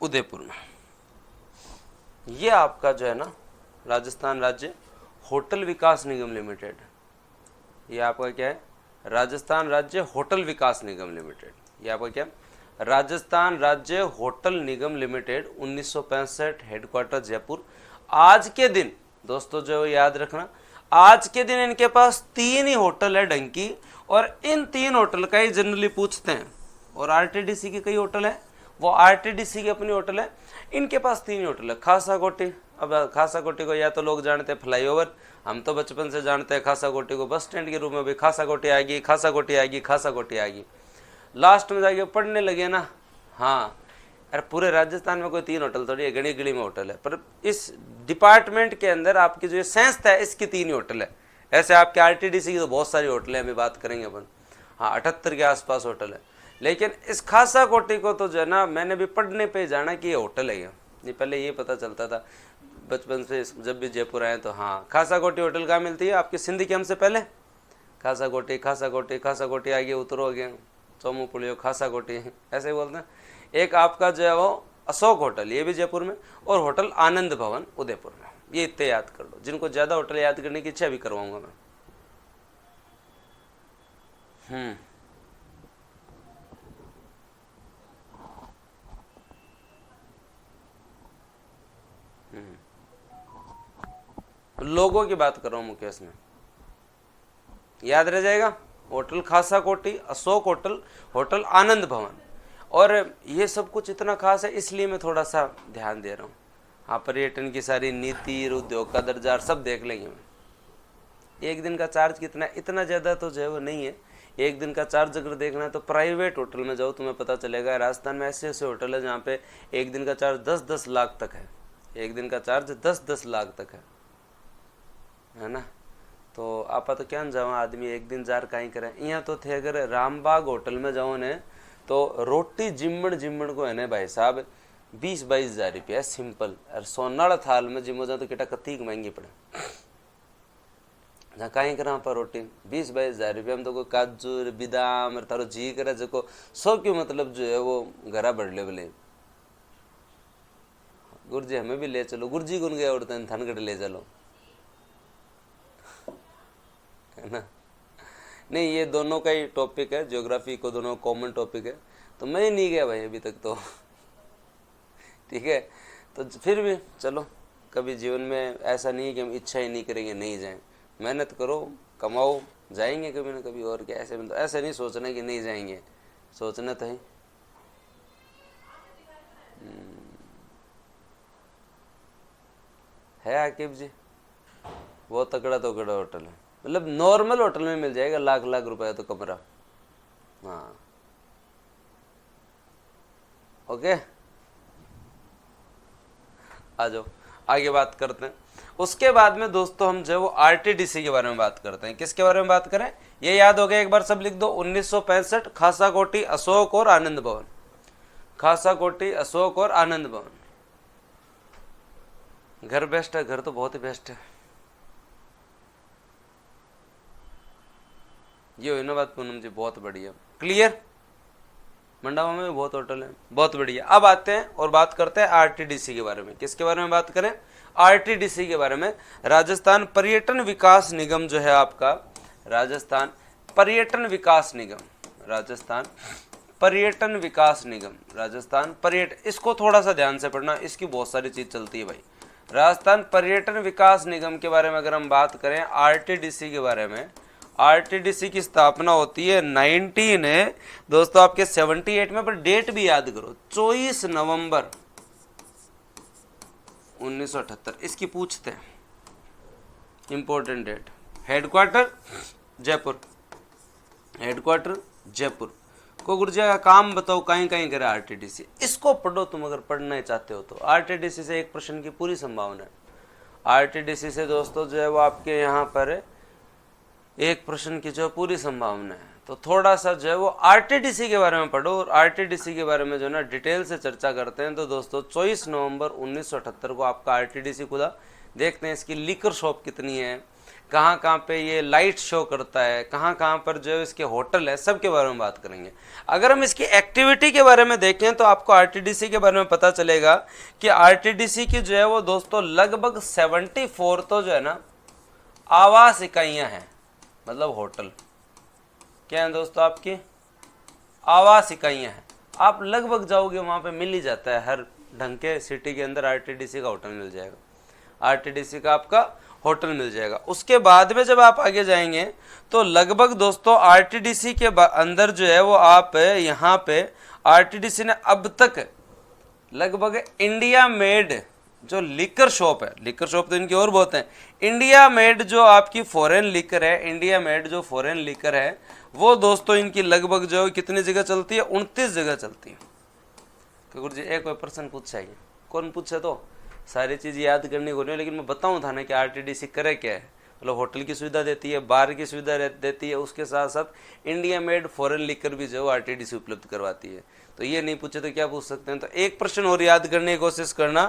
A: उदयपुर में। ये आपका जो है ना राजस्थान राज्य होटल विकास निगम लिमिटेड, ये आपका क्या है, राजस्थान राज्य होटल विकास निगम लिमिटेड। ये आपका क्या, राजस्थान राज्य होटल निगम लिमिटेड 1965, हेडक्वार्टर जयपुर। आज के दिन दोस्तों जो याद रखना, आज के दिन इनके पास 3 ही होटल है ढंग की, और इन 3 होटल का ही जनरली पूछते हैं। और आरटीडीसी की कई होटल है, वो आरटीडीसी की अपनी होटल है, इनके पास 3 ही होटल है। खासा कोठी, अब खासा कोठी को या तो लोग जानते हैं फ्लाईओवर, हम तो बचपन से जानते हैं खासा कोठी को बस स्टैंड के रूप में, भी खासा कोठी आएगी, खासा कोठी आएगी, खासा कोठी आएगी। लास्ट में जाके पढ़ने लगे ना, हाँ अरे पूरे राजस्थान में कोई 3 होटल थोड़ी है, गली गली में होटल है, पर इस डिपार्टमेंट के अंदर आपकी जो संस्था है इसकी 3 ही होटल है। ऐसे आपके आरटीडीसी की तो बहुत सारी होटल है, अभी बात करेंगे अपन, हाँ 78 के आसपास होटल है। लेकिन इस खासा कोठी को तो जो है ना, मैंने भी पढ़ने पे जाना कि ये होटल है, ये पहले ये पता चलता था बचपन से, जब भी जयपुर आए तो हाँ खासा कोठी होटल कहाँ मिलती है, आपके सिंधी कैंप से पहले खासा कोठी, खासा कोठी, खासा कोठी आगे उतरोगे चौमू पुलियो खासा कोठी, ऐसे ही बोलते हैं। एक आपका जो है वो अशोक होटल, ये भी जयपुर में, और होटल आनंद भवन उदयपुर में। ये इतने याद कर लो, जिनको ज़्यादा होटल याद करने की इच्छा भी करवाऊंगा मैं। लोगों की बात कर रहा हूँ मुकेश में, याद रह जाएगा। होटल खासा कोठी, अशोक होटल, होटल आनंद भवन, और ये सब कुछ इतना खास है इसलिए मैं थोड़ा सा ध्यान दे रहा हूँ। हाँ पर्यटन की सारी नीति, उद्योग का दर्जा सब देख लेंगे मैं। एक दिन का चार्ज कितना है, इतना ज़्यादा तो जो है वो नहीं है। एक दिन का चार्ज अगर देखना है तो प्राइवेट होटल में जाओ, तुम्हें पता चलेगा। राजस्थान में ऐसे ऐसे होटल है जहाँ पे एक दिन का चार्ज 10-10 लाख तक है, एक दिन का चार्ज 10-10 लाख तक है ना। तो आप तो क्या जाओ आदमी एक दिन जार कहीं करे। यहाँ तो थे अगर रामबाग होटल में जाओ ने तो रोटी जिम्मण को है ना भाई साहब 20-22 हज़ार रुपया सिंपल। और सोनाड़ा थाल में जिमो जाओ तो किटा कत्ती महंगी पड़े, जहाँ कहीं करा पर रोटी 20-22 हज़ार रुपया में तो कोई काजू बादाम और तारो जी करे जो 100 की मतलब जो है वो घरा बढ़ ले बोले गुरुजी हमें भी ले चलो, गुरुजी गुन गया और थानगढ़ ले चलो, है ना। नहीं ये दोनों का ही टॉपिक है, ज्योग्राफी को दोनों कॉमन टॉपिक है, तो मैं नहीं गया भाई अभी तक तो ठीक है। तो फिर भी चलो, कभी जीवन में ऐसा नहीं है कि हम इच्छा ही नहीं करेंगे नहीं जाएं, मेहनत करो कमाओ, जाएंगे कभी ना कभी। और क्या, ऐसे में तो ऐसे नहीं सोचना कि नहीं जाएंगे, सोचना तो है आकिब जी बहुत तगड़ा होटल है, मतलब नॉर्मल होटल में मिल जाएगा लाख रुपए तो कमरा। हाँ ओके, आ जाओ आगे बात करते हैं। उसके बाद में दोस्तों हम जो है वो आरटीडीसी के बारे में बात करते हैं। किसके बारे में बात करें, ये याद हो गया, एक बार सब लिख दो। 1965 खासा कोठी, अशोक और आनंद भवन, खासा कोठी, अशोक और आनंद भवन। घर बेस्ट है, घर तो बहुत ही बेस्ट है। ये हुई ना बात पूनम जी, बहुत बढ़िया, क्लियर। मंडावा में भी बहुत होटल है, बहुत बढ़िया। अब आते हैं और बात करते हैं आरटीडीसी के बारे में। किसके बारे में बात करें, आरटीडीसी के बारे में। राजस्थान पर्यटन विकास निगम जो है आपका, राजस्थान पर्यटन विकास निगम, राजस्थान पर्यटन विकास निगम, राजस्थान पर्यटन, इसको थोड़ा सा ध्यान से पढ़ना, इसकी बहुत सारी चीज चलती है भाई। राजस्थान पर्यटन विकास निगम के बारे में अगर हम बात करें, आरटीडीसी के बारे में, आरटीडीसी की स्थापना होती है 19 है दोस्तों आपके 78 में, पर डेट भी याद करो 24 नवंबर 1978, इसकी पूछते हैं, important date. Headquarter Jaipur, headquarter Jaipur. को गुरुजी का काम बताओ कहीं कहीं करे आरटीडीसी, इसको पढ़ो तुम अगर पढ़ना ही चाहते हो तो। आरटीडीसी से एक प्रश्न की पूरी संभावना है। आरटीडीसी से दोस्तों जो है वो आपके यहाँ पर एक प्रश्न की जो पूरी संभावना है। तो थोड़ा सा जो है वो आरटीडीसी के बारे में पढ़ो, और आरटीडीसी के बारे में जो है ना डिटेल से चर्चा करते हैं। तो दोस्तों 24 नवंबर 1978 को आपका आरटीडीसी खुला। देखते हैं इसकी लिकर शॉप कितनी है, कहाँ कहाँ पे ये लाइट शो करता है, कहाँ कहाँ पर जो इसके होटल है, सब के बारे में बात करेंगे। अगर हम इसकी एक्टिविटी के बारे में देखें तो आपको आरटीडीसी के बारे में पता चलेगा कि आरटीडीसी की जो है वो दोस्तों लगभग 74 तो जो है ना आवास इकाइयाँ हैं, मतलब होटल क्या है दोस्तों, आपकी आवास इकाइयाँ हैं। आप लगभग जाओगे वहाँ पे मिल ही जाता है, हर ढंग के सिटी के अंदर आरटीडीसी का होटल मिल जाएगा, आरटीडीसी का आपका होटल मिल जाएगा। उसके बाद में जब आप आगे जाएंगे तो लगभग दोस्तों आरटीडीसी के अंदर जो है वो आप यहाँ पे आरटीडीसी ने अब तक लगभग इंडिया मेड जो लिकर शॉप है, लिकर शॉप तो इनकी और बहुत है, इंडिया मेड जो आपकी फॉरेन लिकर है, इंडिया मेड जो फॉरेन लिकर है वो दोस्तों इनकी लगभग जो कितनी जगह चलती है, 29 जगह चलती है। तो गुरु जी एक कोई पर्सन पूछा है, कौन पूछे तो सारी चीज़ याद करनी हो रही है, लेकिन मैं बताऊं था ना कि आरटीडीसी करे क्या है, मतलब होटल की सुविधा देती है, बार की सुविधा देती है, उसके साथ साथ इंडिया मेड फॉरेन लिकर भी जो आरटीडीसी उपलब्ध करवाती है। तो ये नहीं पूछे तो क्या पूछ सकते हैं। तो एक प्रश्न और याद करने की कोशिश करना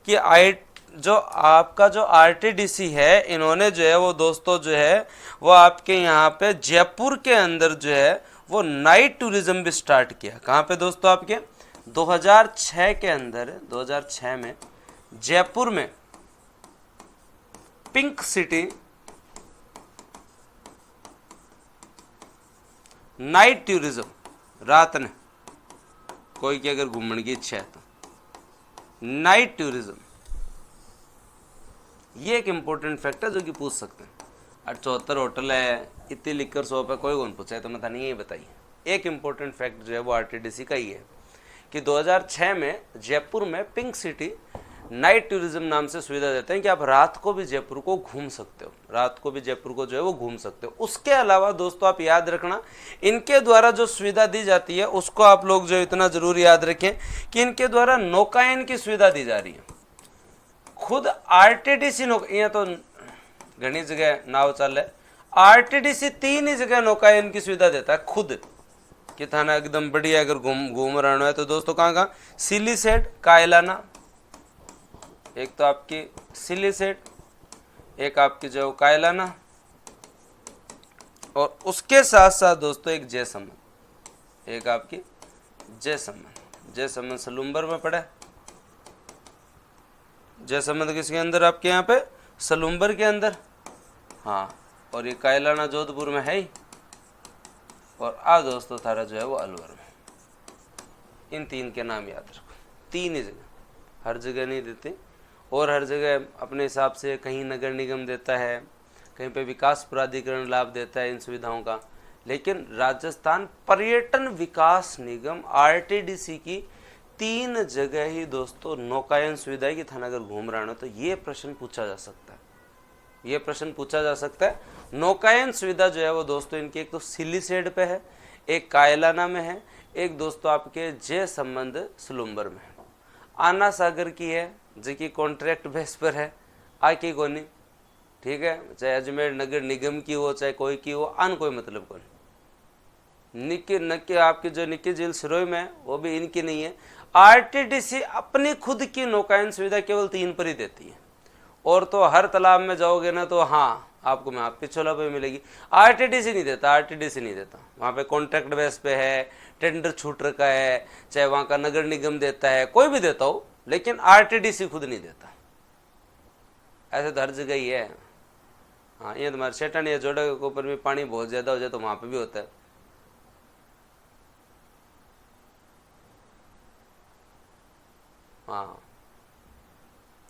A: कि जो आपका जो आरटीडीसी है, इन्होंने जो है वो दोस्तों जो है वो आपके यहाँ पे जयपुर के अंदर जो है वो नाइट टूरिज्म भी स्टार्ट किया। कहाँ पे दोस्तों, आपके 2006 के अंदर, 2006 में जयपुर में पिंक सिटी नाइट टूरिज्म, रात ने कोई की अगर घूमने की इच्छा है तो नाइट टूरिज्म, ये एक इंपॉर्टेंट फैक्ट है जो कि पूछ सकते हैं। 74 होटल है, इतनी लिकर शॉप है, कोई कौन पूछा है तो मैं नहीं, यही बताइए। एक इंपॉर्टेंट फैक्ट जो है वो आरटीडीसी का ही है कि 2006 में जयपुर में पिंक सिटी नाइट टूरिज्म नाम से सुविधा देते हैं कि आप रात को भी जयपुर को घूम सकते हो, रात को भी जयपुर को जो है वो घूम सकते हो। उसके अलावा दोस्तों आप याद रखना, इनके द्वारा जो सुविधा दी जाती है उसको आप लोग जो इतना जरूर याद रखें कि इनके द्वारा नौकायन की सुविधा दी जा रही है। खुद आरटीडीसी यहाँ तो घनी जगह नाव चल है, आरटीडीसी 3 ही जगह नौकायन की सुविधा देता है खुद, कि थाना एकदम बढ़िया अगर घूम रहना है तो दोस्तों कहाँ, सिलीसेट, कायलाना, एक तो आपकी सिलीसेट, एक आपकी जो कायलाना, और उसके साथ साथ दोस्तों एक जयसमंद, एक आपकी जयसमंद। जयसमंद सलूम्बर में पड़ा है, जयसमंद किसके अंदर, आपके यहाँ पे सलूम्बर के अंदर, हाँ, और ये कायलाना जोधपुर में है ही, और दोस्तों थारा जो है वो अलवर में। इन 3 के नाम याद रखो, 3 ही जगह, हर जगह नहीं देते, और हर जगह अपने हिसाब से, कहीं नगर निगम देता है, कहीं पे विकास प्राधिकरण लाभ देता है इन सुविधाओं का, लेकिन राजस्थान पर्यटन विकास निगम आरटीडीसी की 3 जगह ही दोस्तों नौकायन सुविधा है कि थाना अगर घूम रहा है तो ये प्रश्न पूछा जा सकता है, ये प्रश्न पूछा जा सकता है। नौकायन सुविधा जो है वो दोस्तों इनकी एक तो सिलीसेड पे है, एक कायलाना में है, एक दोस्तों आपके जयसमंद सलूम्बर में है। आना सागर की है जो कि कॉन्ट्रैक्ट बेस पर है, आके कोनी, ठीक है, चाहे अजमेर नगर निगम की हो चाहे कोई की हो, आन कोई मतलब कौन। निक्के आपकी जो निक्की झील सिरोही में है वो भी इनकी नहीं है। आरटीडीसी अपनी खुद की नौकायन सुविधा केवल 3 पर ही देती है, और तो हर तालाब में जाओगे ना तो हाँ आपको मैं पिछोला पे मिलेगी। आरटीडीसी नहीं देता, आरटीडीसी नहीं देता, वहाँ पे कॉन्ट्रैक्ट बेस पे है, टेंडर छूट रखा है, चाहे वहाँ का नगर निगम देता है, कोई भी देता हो, लेकिन आरटीडीसी खुद नहीं देता। ऐसे तो हर जगह ही है। हाँ, ये तुम्हारे सेटन या जोड़ा के ऊपर भी पानी बहुत ज्यादा हो जाए तो वहाँ पे भी होता है। हाँ,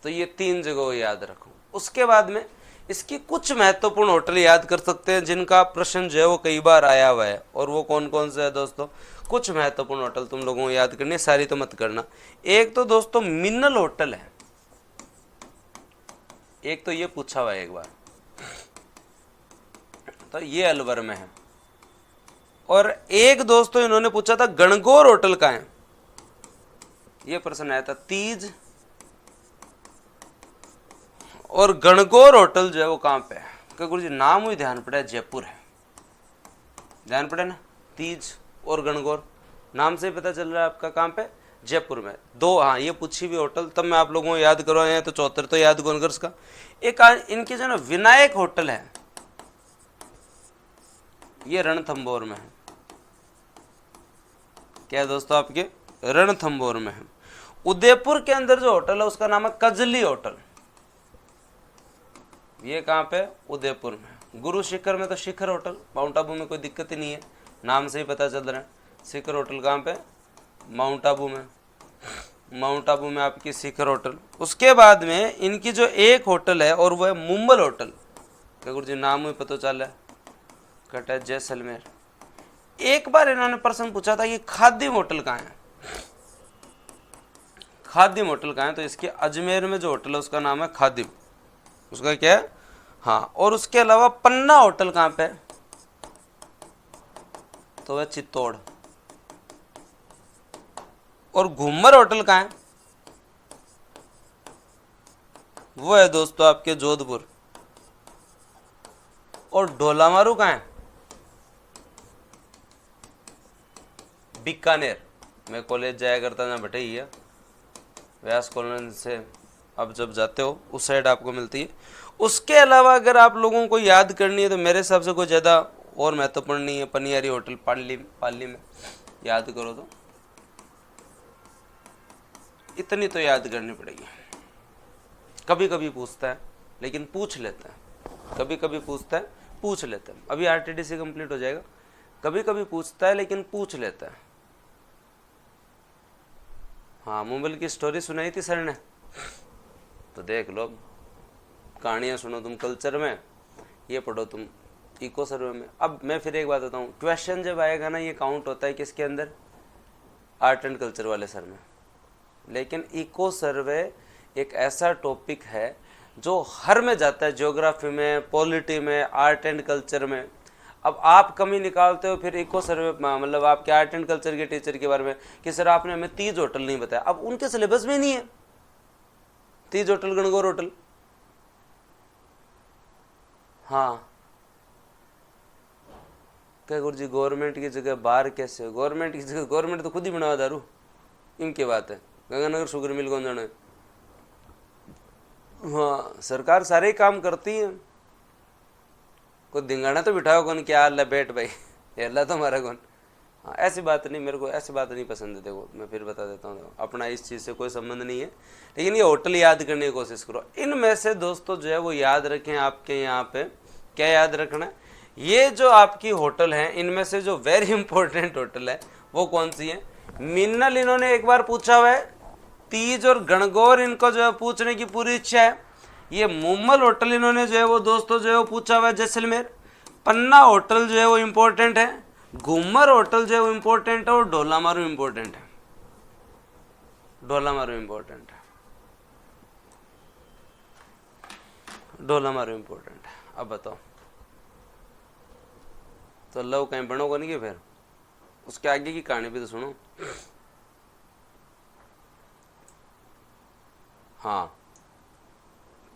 A: तो ये 3 जगह याद रखो। उसके बाद में इसकी कुछ महत्वपूर्ण होटल याद कर सकते हैं जिनका प्रश्न जो है वो कई बार आया हुआ है, और वो कौन कौन से है दोस्तों। कुछ महत्वपूर्ण होटल तुम लोगों को याद करनी, सारी तो मत करना। एक तो दोस्तों मिन्नल होटल है, एक तो ये पूछा हुआ है एक बार, तो ये अलवर में है। और एक दोस्तों इन्होंने पूछा था गणगौर होटल का है, ये प्रश्न आया था। तीज और गणगौर होटल जो है वो कहाँ पे है, गुरु जी नाम ही ध्यान पड़ा है, जयपुर है, ध्यान पड़े ना। तीज और गणगौर नाम से पता चल रहा है आपका कहाँ पे, जयपुर में दो, हाँ ये पूछी भी होटल, तब मैं आप लोगों को याद करवाया तो 74 तो याद कौन कर उसका। एक इनके जो ना विनायक होटल है, ये रणथंभौर में है। क्या है दोस्तों, आपके रणथंभौर में है। उदयपुर के अंदर जो होटल है उसका नाम है कजली होटल, ये कहाँ पे, उदयपुर में। गुरु शिखर में तो शिखर होटल, माउंट आबू में कोई दिक्कत ही नहीं है, नाम से ही पता चल रहा है। शिखर होटल कहाँ पे, माउंट आबू में। माउंट आबू में आपकी शिखर होटल। उसके बाद में इनकी जो एक होटल है और वो है मुंबल होटल, क्या गुरु जी नाम ही पता चल है, कट है जैसलमेर। एक बार इन्होंने प्रश्न पूछा था कि खादिम होटल कहाँ है, खादिम होटल कहाँ है, तो इसके अजमेर में जो होटल है उसका नाम है खादिम, उसका क्या है, हाँ। और उसके अलावा पन्ना होटल कहाँ पे है, तो वह चित्तौड़। और घूमर होटल कहाँ है, वो है दोस्तों आपके जोधपुर। और ढोलामारू कहाँ है, बीकानेर। मैं कॉलेज जाया करता था भटैया, व्यास कॉलोनी से अब जब जाते हो उस साइड आपको मिलती है। उसके अलावा अगर आप लोगों को याद करनी है तो मेरे हिसाब से कोई ज़्यादा और महत्वपूर्ण नहीं है। पनियारी होटल पाली में याद करो तो इतनी तो याद करनी पड़ेगी। कभी कभी पूछता है लेकिन पूछ लेता है, कभी कभी पूछता है पूछ लेता है। अभी आरटीडीसी कंप्लीट हो जाएगा, कभी कभी पूछता है लेकिन पूछ लेता है। हाँ, मुंबई की स्टोरी सुनाई थी सर ने, तो देख लो, कहानियाँ सुनो तुम कल्चर में, ये पढ़ो तुम इको सर्वे में। अब मैं फिर एक बात बताऊँ, क्वेश्चन जब आएगा ना ये काउंट होता है किसके अंदर, आर्ट एंड कल्चर वाले सर में। लेकिन इको सर्वे एक ऐसा टॉपिक है जो हर में जाता है, ज्योग्राफी में, पॉलिटी में, आर्ट एंड कल्चर में। अब आप कमी निकालते हो फिर इको सर्वे, मतलब आपके आर्ट एंड कल्चर के टीचर के बारे में कि सर आपने हमें तीज होटल नहीं बताया। अब उनके सिलेबस में नहीं है तीज होटल, गणगौर होटल। हाँ, क्या गुरु जी गवर्नमेंट की जगह बार कैसे, गवर्नमेंट की जगह गवर्नमेंट तो खुद ही बनवा दारू, इनकी बात है। गंगानगर शुगर मिल कौन जाना है। हाँ, सरकार सारे ही काम करती है, कोई धिंगाना तो बिठाओ कौन, क्या अल्लाह बैठ भाई, अल्लाह तो हमारा कौन। हाँ, ऐसी बात नहीं, मेरे को ऐसी बात नहीं पसंद है। देखो मैं फिर बता देता हूँ, अपना इस चीज़ से कोई संबंध नहीं है, लेकिन ये होटल याद करने की कोशिश करो। इनमें से दोस्तों जो है वो याद रखें, आपके यहाँ पे क्या याद रखना है, ये जो आपकी होटल है इनमें से जो वेरी इंपॉर्टेंट होटल है वो कौन सी है। मिन्नल इन्होंने एक बार पूछा हुआ है, तीज और गणगौर इनको जो है पूछने की पूरी इच्छा है। ये मुम्मल होटल इन्होंने जो है वो दोस्तों जो है वो पूछा हुआ है जैसलमेर। पन्ना होटल जो है वो इम्पोर्टेंट है, घूमर होटल जो है वो इम्पोर्टेंट है, और ढोलामारू इम्पोर्टेंट है, ढोलामारू इम्पोर्टेंट है, ढोलामारू इम्पोर्टेंट है। अब बताओ तो लव कहीं बनोगा नहीं कि फिर उसके आगे की कहानी भी तो सुनो। हाँ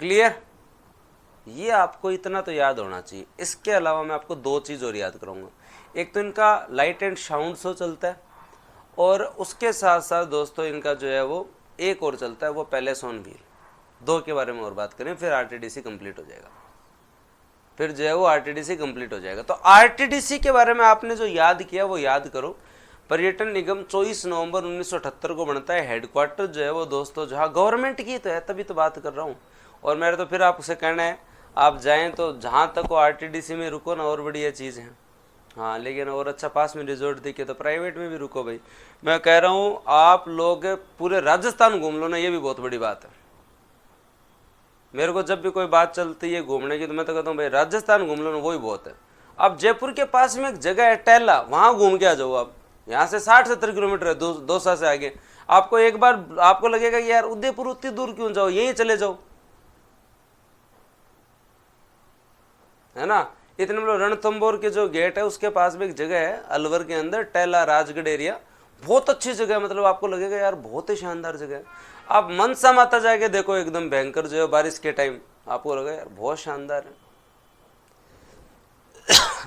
A: क्लियर, ये आपको इतना तो याद होना चाहिए। इसके अलावा मैं आपको दो चीज़ और याद कराऊंगा। एक तो इनका लाइट एंड साउंड शो चलता है, और उसके साथ साथ दोस्तों इनका जो है वो एक और चलता है, वो पैलेस ऑन व्हील। दो के बारे में और बात करें फिर आरटीडीसी कंप्लीट हो जाएगा, फिर जो है वो आरटीडीसी कंप्लीट हो जाएगा। तो आरटीडीसी के बारे में आपने जो याद किया वो याद करो। पर्यटन निगम 24 नवंबर 1978 को बनता है। हेडक्वार्टर जो है वो दोस्तों जहाँ गवर्नमेंट की तो है, तभी तो बात कर रहा हूँ। और मेरा तो फिर आपसे कहना है आप जाएं तो जहाँ तक वो आरटीडीसी में रुको ना, और बढ़िया चीज़ है। हाँ, लेकिन और अच्छा पास में रिजॉर्ट दिखे तो प्राइवेट में भी रुको भाई। मैं कह रहा हूँ आप लोग पूरे राजस्थान घूम लो ना, ये भी बहुत बड़ी बात है। मेरे को जब भी कोई बात चलती है घूमने की तो मैं तो कहता हूँ भाई राजस्थान घूम लो ना, वही बहुत है। अब जयपुर के पास में एक जगह है टेला, वहाँ घूम के आ जाओ आप। यहाँ से 60-70 किलोमीटर है, दौसा से आगे। आपको एक बार आपको लगेगा कि यार उदयपुर उतनी दूर क्यों जाओ, यहीं चले जाओ, है ना। इतने मतलब रणथंभौर के जो गेट है उसके पास में एक जगह है अलवर के अंदर, टेला राजगढ़ एरिया, बहुत अच्छी जगह है। मतलब आपको लगेगा यार बहुत ही शानदार जगह है। आप मनसा माता जाके देखो, एकदम भयंकर जो है बारिश के टाइम, आपको लगेगा यार बहुत शानदार है।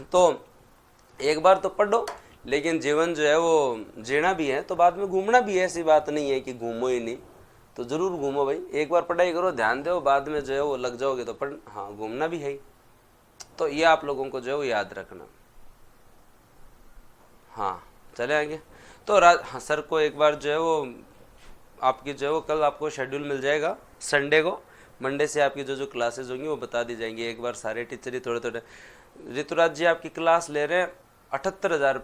A: तो एक बार तो पढ़ो, लेकिन जीवन जो है वो जीना भी है तो बाद में घूमना भी है। ऐसी बात नहीं है कि घूमो ही नहीं, तो ज़रूर घूमो भाई। एक बार पढ़ाई करो, ध्यान दो, बाद में जो है वो लग जाओगे तो पढ़, हाँ घूमना भी है ही। तो ये आप लोगों को जो है वो याद रखना। हाँ चले आगे। तो हाँ, सर को एक बार जो है वो आपकी जो है वो कल आपको शेड्यूल मिल जाएगा संडे को। मंडे से आपकी जो जो क्लासेस होंगी वो बता दी जाएंगी। एक बार सारे टीचर ही थोड़े थोड़े। ऋतुराज जी आपकी क्लास ले रहे हैं 78,000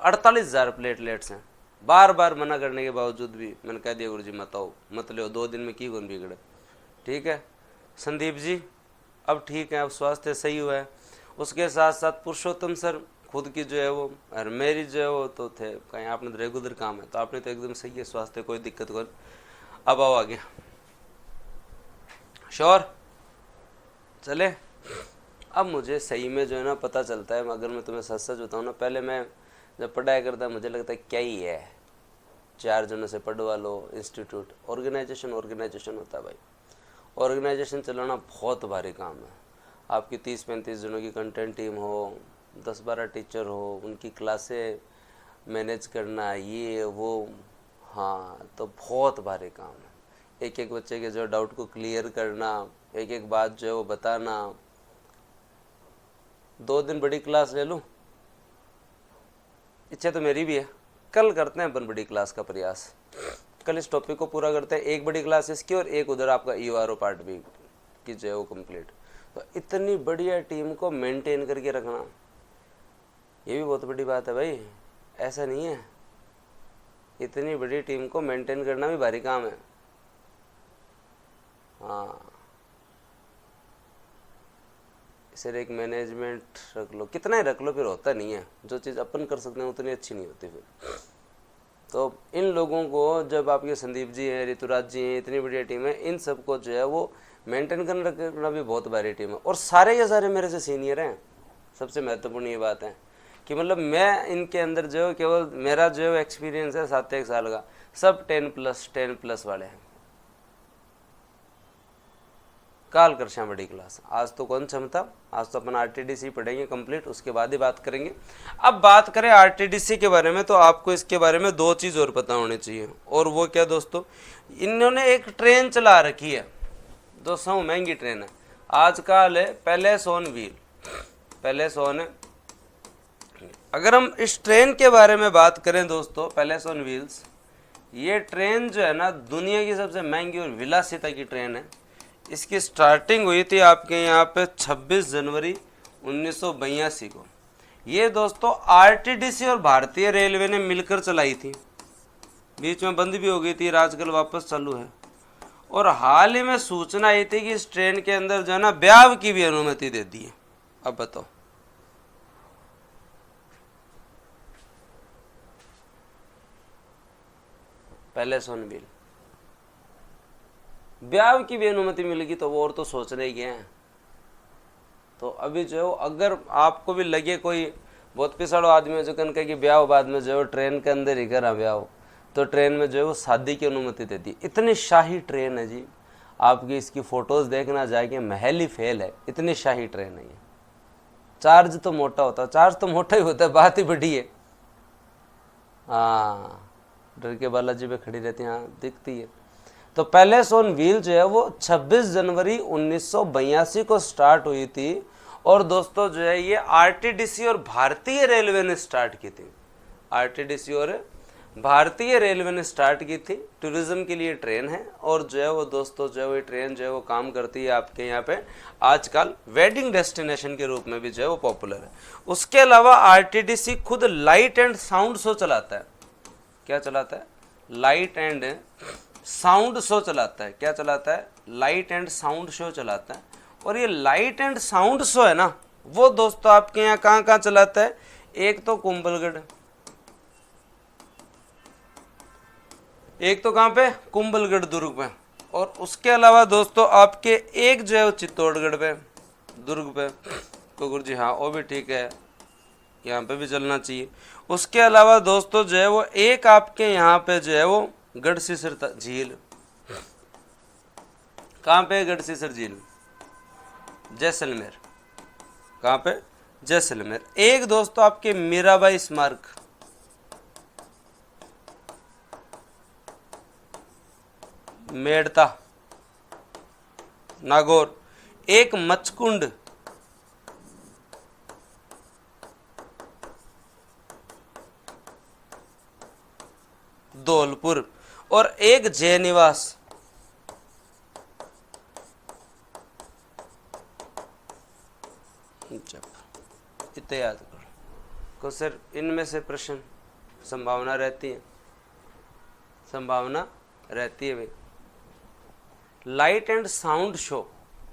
A: 48,000 प्लेटलेट्स हैं। बार बार मना करने के बावजूद भी मैंने कह दिया गुरु जी मत आओ, मत लो, 2 दिन में की गुण बिगड़े। ठीक है संदीप जी, अब ठीक है, अब स्वास्थ्य सही हुआ है। उसके साथ साथ पुरुषोत्तम सर खुद की जो है वो और मेरी जो है वो तो थे कहीं, आपने तो रेगुलर काम है तो आपने तो एकदम सही है, स्वास्थ्य कोई दिक्कत कोई। अब आओ आगे, श्योर चले। अब मुझे सही में जो है ना पता चलता है, अगर मैं तुम्हें सच सच बताऊँ ना, पहले मैं जब पढ़ाई करता मुझे लगता है क्या ही है, 4 जनों से पढ़वा लो, इंस्टीट्यूट ऑर्गेनाइजेशन होता है भाई। ऑर्गेनाइजेशन चलाना बहुत भारी काम है। आपकी 30-35 जनों की कंटेंट टीम हो, 10-12 टीचर हो, उनकी क्लासें मैनेज करना, ये वो, हाँ तो बहुत भारी काम है। एक एक बच्चे के जो डाउट को क्लियर करना, एक एक बात जो है वो बताना। 2 दिन बड़ी क्लास ले लूँ, इच्छा तो मेरी भी है। कल करते हैं अपन बड़ी क्लास का प्रयास, कल इस टॉपिक को पूरा करते हैं। एक बड़ी क्लास इसकी और एक उधर आपका EORO पार्ट भी की जो है वो कंप्लीट। तो इतनी बढ़िया टीम को मेंटेन करके रखना ये भी बहुत बड़ी बात है भाई, ऐसा नहीं है। इतनी बड़ी टीम को मेंटेन करना भी भारी काम है। हाँ सिर्फ एक मैनेजमेंट रख लो, कितना ही रख लो, फिर होता नहीं है। जो चीज़ अपन कर सकते हैं उतनी अच्छी नहीं होती फिर। तो इन लोगों को, जब आपके संदीप जी हैं, ऋतुराज जी हैं, इतनी बढ़िया टीम है, इन सबको जो है वो मेंटेन करना भी बहुत भारी टीम है। और सारे के सारे मेरे से सीनियर हैं। सबसे महत्वपूर्ण ये बात है कि मतलब मैं इनके अंदर जो है केवल मेरा जो है एक्सपीरियंस है 7-1 साल का, सब 10+ वाले हैं। काल कर श्याम बड़ी क्लास। आज तो कौन क्षमता, आज तो अपन RTDC पढ़ेंगे कंप्लीट, उसके बाद ही बात करेंगे। अब बात करें RTDC के बारे में तो आपको इसके बारे में 2 चीज़ और पता होनी चाहिए। और वो क्या दोस्तों, इन्होंने एक ट्रेन चला रखी है दोस्तों, महंगी ट्रेन है आजकल है, palace on wheel, palace on. अगर हम इस ट्रेन के बारे में बात करें दोस्तों, पैलेस ऑन व्हील्स, ये ट्रेन जो है ना दुनिया की सबसे महंगी और विलासिता की ट्रेन है। इसकी स्टार्टिंग हुई थी आपके यहाँ पे 26 जनवरी 1982 को। ये दोस्तों RTDC और भारतीय रेलवे ने मिलकर चलाई थी, बीच में बंद भी हो गई थी, आजकल वापस चालू है। और हाल ही में सूचना आई थी कि इस ट्रेन के अंदर जो है ना ब्याह की भी अनुमति दे दी है। अब बताओ, पैलेस ऑन व्हील, ब्याह की भी अनुमति मिलेगी तो वो और तो सोचने ही हैं। तो अभी जो है अगर आपको भी लगे कोई बहुत पिछड़ो आदमी है जो कह कि ब्याह बाद में जो है ट्रेन के अंदर ही करा ब्याह, तो ट्रेन में जो है वो शादी की अनुमति देती है। इतनी शाही ट्रेन है जी, आपकी इसकी फ़ोटोज़ देखना जाके महल ही फेल है, इतनी शाही ट्रेन है ये। चार्ज तो मोटा होता है, चार्ज तो मोटा ही होता है, बात ही बड़ी है। हाँ डर के बालाजी पे खड़ी रहती है, हाँ दिखती है। तो पैलेस ऑन व्हील जो है वो 26 जनवरी 1982 को स्टार्ट हुई थी। और दोस्तों जो है ये RTDC और भारतीय रेलवे ने स्टार्ट की थी। RTDC और भारतीय रेलवे ने स्टार्ट की थी। टूरिज्म के लिए ट्रेन है और जो है वो दोस्तों जो है वो ट्रेन जो है वो काम करती है आपके यहाँ पे आजकल वेडिंग डेस्टिनेशन के रूप में भी जो है वो पॉपुलर है। उसके अलावा RTDC खुद लाइट एंड साउंड शो चलाता है। क्या चलाता है? लाइट एंड साउंड शो चलाता है। क्या चलाता है? लाइट एंड साउंड शो चलाता है। और ये लाइट एंड साउंड शो है ना, वो दोस्तों आपके यहाँ कहाँ कहाँ चलाता है? एक तो कुंभलगढ़, एक तो कहाँ पे? कुंभलगढ़ दुर्ग पे। और उसके अलावा दोस्तों आपके एक जो है वो चित्तौड़गढ़ पे, दुर्ग पे। तो गुरु जी हाँ वो भी ठीक है, यहाँ पे भी चलना चाहिए। उसके अलावा दोस्तों जो है वो एक आपके यहाँ पे जो है वो गढ़सीसर झील। कहाँ पे? गढ़सीसर झील, जैसलमेर। कहाँ पे? जैसलमेर। एक दोस्तों आपके मीराबाई स्मारक, मेड़ता, नागौर। एक मचकुंड, धौलपुर। और एक जय निवास, इतने याद करो। को सर इनमें से प्रश्न संभावना रहती है, संभावना रहती है भाई। लाइट एंड साउंड शो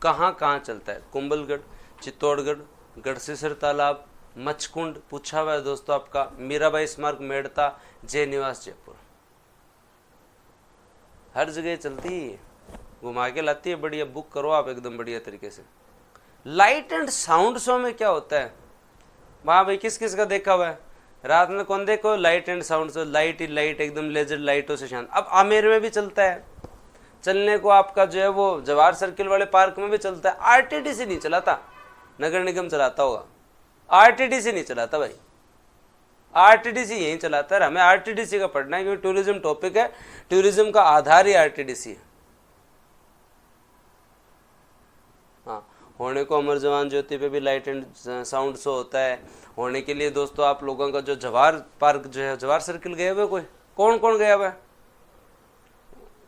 A: कहाँ कहाँ चलता है? कुंभलगढ़, चित्तौड़गढ़, गढ़सीसर तालाब, मचकुंड पूछा हुआ है दोस्तों आपका, मीराबाई स्मारक मेड़ता, जय निवास जयपुर। हर जगह चलती है, घुमा के लाती है। बढ़िया बुक करो आप एकदम बढ़िया तरीके से। लाइट एंड साउंड शो में क्या होता है? वहाँ भाई किस किस का देखा हुआ है? रात में कौन देखो? Light and sound show, light he light, एकदम लेजर लाइटों से शांत। अब आमेर में भी चलता है, चलने को आपका जो है वो जवाहर सर्किल वाले पार्क में भी चलता है। आरटीडीसी नहीं चलाता, नगर निगम चलाता होगा, आरटीडीसी नहीं चलाता भाई, आरटीडीसी यही चलाता है। हमें आरटीडीसी का पढ़ना है क्योंकि टूरिज्म टॉपिक है, टूरिज्म का आधार ही आरटीडीसी है। हाँ, होने को अमर जवान ज्योति पे भी लाइट एंड साउंड शो होता है। होने के लिए दोस्तों आप लोगों का जो जवाहर पार्क जो है, जवाहर सर्किल गए हुए कोई? कौन कौन गया हुआ है?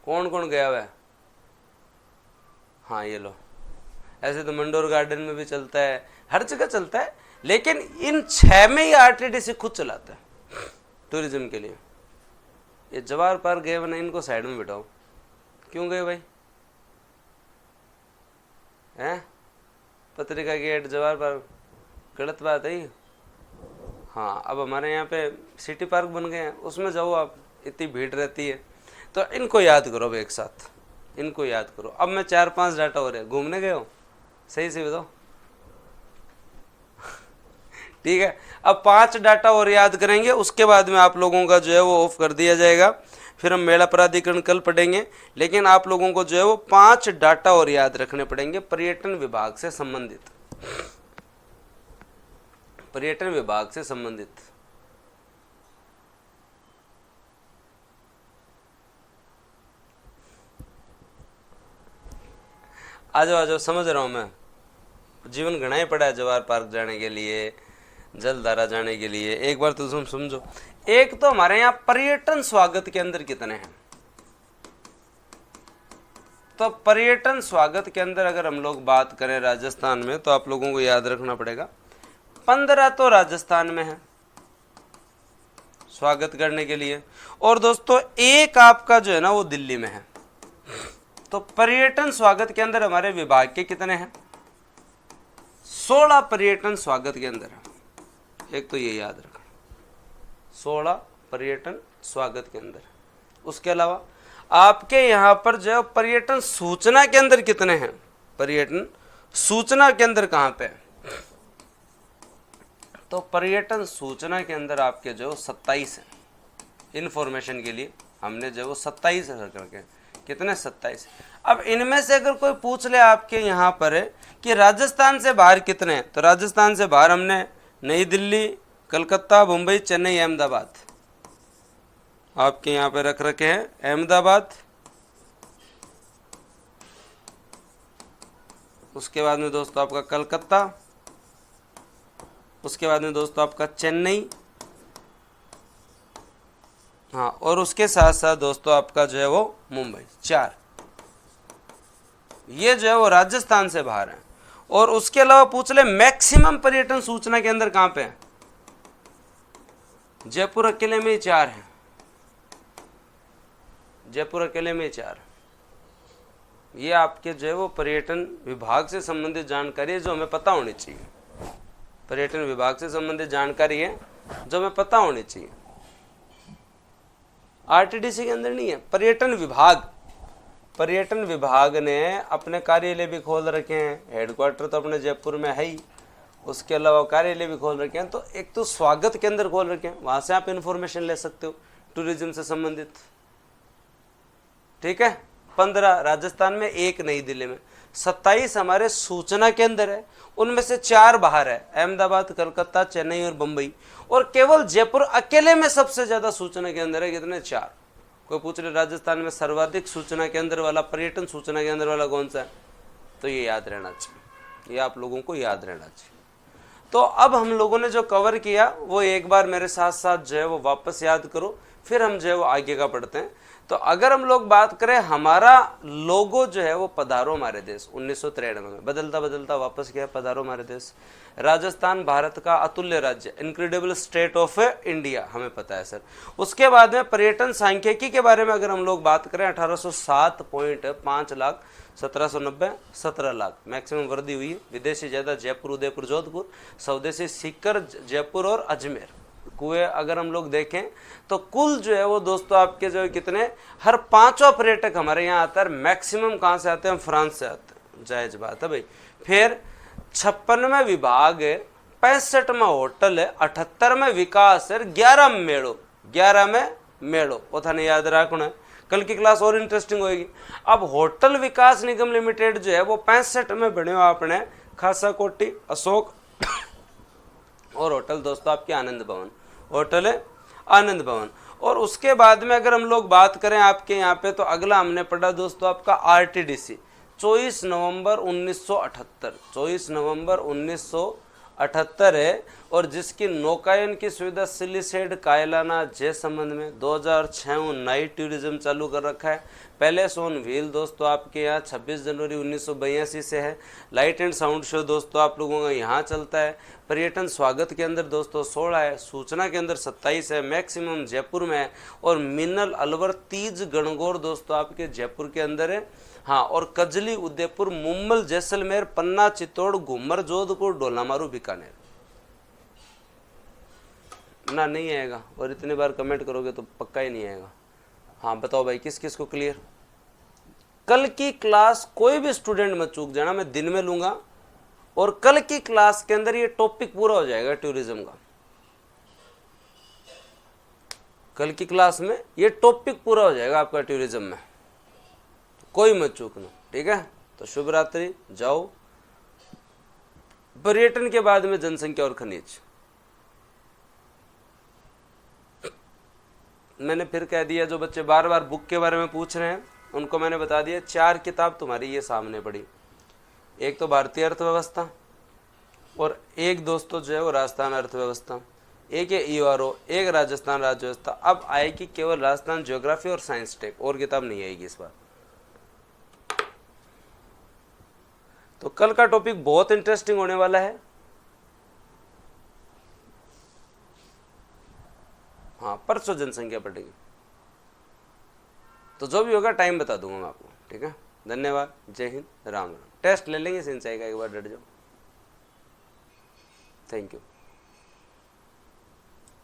A: कौन कौन गया हुआ है? हाँ ये लो। ऐसे तो मंडोर गार्डन में भी चलता है, हर जगह चलता है, लेकिन इन 6 में ही आरटीडीसी खुद चलाता है टूरिज्म के लिए। ये जवाहर पार्क गए हुए ना, इनको साइड में बिठाओ। क्यों गए भाई? हैं? पत्रिका गेट, जवाहर पार्क, गलत बात है ये। हाँ, अब हमारे यहाँ पे सिटी पार्क बन गए हैं, उसमें जाओ आप, इतनी भीड़ रहती है। तो इनको याद करो अब एक साथ, इनको याद करो। अब मैं 4-5 डाटा हो रहे हैं। घूमने गए हो? सही से बताओ। ठीक है, अब 5 डाटा और याद करेंगे, उसके बाद में आप लोगों का जो है वो ऑफ कर दिया जाएगा। फिर हम मेला प्राधिकरण कल पढ़ेंगे, लेकिन आप लोगों को जो है वो 5 डाटा और याद रखने पड़ेंगे पर्यटन विभाग से संबंधित, पर्यटन विभाग से संबंधित। आ जाओ, समझ रहा हूं मैं। जीवन घना ही पड़ा है जवाहर पार्क जाने के लिए, जलधारा जाने के लिए। एक बार तो तुम समझो, एक तो हमारे यहाँ पर्यटन स्वागत के अंदर कितने हैं? तो पर्यटन स्वागत के अंदर अगर हम लोग बात करें राजस्थान में, तो आप लोगों को याद रखना पड़ेगा 15 तो राजस्थान में है स्वागत करने के लिए, और दोस्तों एक आपका जो है ना वो दिल्ली में है। तो पर्यटन स्वागत के अंदर हमारे विभाग के कितने हैं? 16 पर्यटन स्वागत के अंदर है। एक तो ये याद रखना, 16 पर्यटन स्वागत के अंदर। उसके अलावा आपके यहाँ पर जो पर्यटन सूचना के अंदर कितने हैं? पर्यटन सूचना के अंदर कहाँ पे? तो पर्यटन सूचना के अंदर आपके जो 27 है। इंफॉर्मेशन के लिए हमने जो 27 करके, कितने? 27। अब इनमें से अगर कोई पूछ ले आपके यहाँ पर है कि राजस्थान से बाहर कितने हैं, तो राजस्थान से बाहर हमने नई दिल्ली, कलकत्ता, मुंबई, चेन्नई, अहमदाबाद आपके यहाँ पे रख रखे हैं। अहमदाबाद, उसके बाद में दोस्तों आपका कलकत्ता, उसके बाद में दोस्तों आपका चेन्नई, हाँ, और उसके साथ साथ दोस्तों आपका जो है वो मुंबई। 4 ये जो है वो राजस्थान से बाहर है। और उसके अलावा पूछ ले मैक्सिमम पर्यटन सूचना के अंदर कहां पे है? जयपुर अकेले में 4 है, जयपुर अकेले में 4। ये आपके जो है वो पर्यटन विभाग से संबंधित जानकारी है जो हमें पता होनी चाहिए। पर्यटन विभाग से संबंधित जानकारी है जो हमें पता होनी चाहिए। आरटीडीसी के अंदर नहीं है। पर्यटन विभाग, पर्यटन विभाग ने अपने कार्यालय भी खोल रखे हैं। हेडक्वार्टर तो अपने जयपुर में है ही, उसके अलावा कार्यालय भी खोल रखे हैं। तो एक तो स्वागत के अंदर खोल रखे हैं, वहां से आप इंफॉर्मेशन ले सकते हो टूरिज्म से संबंधित। ठीक है, 15 राजस्थान में, 1 नई दिल्ली में, 27 हमारे सूचना के अंदर है। उनमें से 4 बाहर है, अहमदाबाद, कलकत्ता, चेन्नई और बम्बई। और केवल जयपुर अकेले में सबसे ज्यादा सूचना के अंदर है, कितने? 4। कोई पूछ रहे राजस्थान में सर्वाधिक सूचना केंद्र वाला, पर्यटन सूचना केंद्र वाला कौन सा है, तो ये याद रहना चाहिए, ये आप लोगों को याद रहना चाहिए। तो अब हम लोगों ने जो कवर किया वो एक बार मेरे साथ साथ जो है वो वापस याद करो, फिर हम जो है वो आगे का पढ़ते हैं। तो अगर हम लोग बात करें, हमारा लोगो जो है वो पधारो हमारे देश 1993 में बदलता बदलता वापस गया, पधारो हमारे देश। राजस्थान भारत का अतुल्य राज्य, इनक्रेडिबल स्टेट ऑफ इंडिया, हमें पता है सर। उसके बाद में पर्यटन सांख्यिकी के बारे में अगर हम लोग बात करें, 1807.5 लाख, 1790 17 लाख मैक्सिमम वृद्धि हुई है। विदेशी ज्यादा जयपुर, उदयपुर, जोधपुर, स्वदेशी सीकर, जयपुर और अजमेर। कुएं अगर हम लोग देखें तो कुल जो है वो दोस्तों आपके जो है कितने, हर 5वां पर्यटक हमारे यहाँ आता है। मैक्सिमम कहाँ से आते हैं, फ्रांस से आते हैं, जायज बात है भाई। फिर 56वें विभाग है, 65वां होटल है, 78वें विकास है, 11 में मेड़ो वो था नहीं याद रखना है। कल की क्लास और इंटरेस्टिंग होगी। अब होटल विकास निगम लिमिटेड जो है वो 65 में बने हुआ अपने खासा कोटी, अशोक और होटल दोस्तों आपके आनंद भवन, होटल है आनंद भवन। और उसके बाद में अगर हम लोग बात करें आपके यहाँ पे, तो अगला हमने पढ़ा दोस्तों आपका आरटीडीसी 24 नवंबर 1978, 24 नवंबर 1978 है। और जिसकी नौकायन की सुविधा सिलिसेड, कायलाना, जयसमंद में 2006 नाइट टूरिज्म चालू कर रखा है। पैलेस ऑन व्हील दोस्तों आपके यहाँ 26 जनवरी 1982 से है। लाइट एंड साउंड शो दोस्तों आप लोगों का यहाँ चलता है। पर्यटन स्वागत के अंदर दोस्तों 16 है, सूचना के अंदर 27 है, मैक्सिमम जयपुर में है। और मिन्नल, अलवर, तीज, गणगौर दोस्तों आपके जयपुर के अंदर है। हाँ, और कजली, उदयपुर, मुम्बल, जैसलमेर, पन्ना, चित्तौड़, घूमर, जोधपुर, डोलामारू, बीकानेर। ना नहीं आएगा, और इतनी बार कमेंट करोगे तो पक्का ही नहीं आएगा। हाँ बताओ भाई, किस किस को क्लियर। कल की क्लास कोई भी स्टूडेंट मत चूक जाना, मैं दिन में लूंगा और कल की क्लास के अंदर ये टॉपिक पूरा हो जाएगा टूरिज्म का। कल की क्लास में ये टॉपिक पूरा हो जाएगा आपका टूरिज्म में, कोई मत चूकना, ठीक है। तो शुभ रात्रि, जाओ। पर्यटन के बाद में जनसंख्या और खनिज, मैंने फिर कह दिया, जो बच्चे बार बार बुक के बारे में पूछ रहे हैं उनको मैंने बता दिया। 4 किताब तुम्हारी ये सामने पड़ी, एक तो भारतीय अर्थव्यवस्था, और एक दोस्तों जो है वो राजस्थान अर्थव्यवस्था, एक है ईआरओ, एक राजस्थान राज्य व्यवस्था। अब आएगी केवल राजस्थान ज्योग्राफी और साइंस टेक, और किताब नहीं आएगी इस बार। तो कल का टॉपिक बहुत इंटरेस्टिंग होने वाला है। हाँ, परसों जनसंख्या पड़ेगी, तो जो भी होगा टाइम बता दूंगा मैं आपको, ठीक है। धन्यवाद, जय हिंद, राम राम। टेस्ट ले लेंगे सिंचाई का, एक बार डट जाओ। Thank you.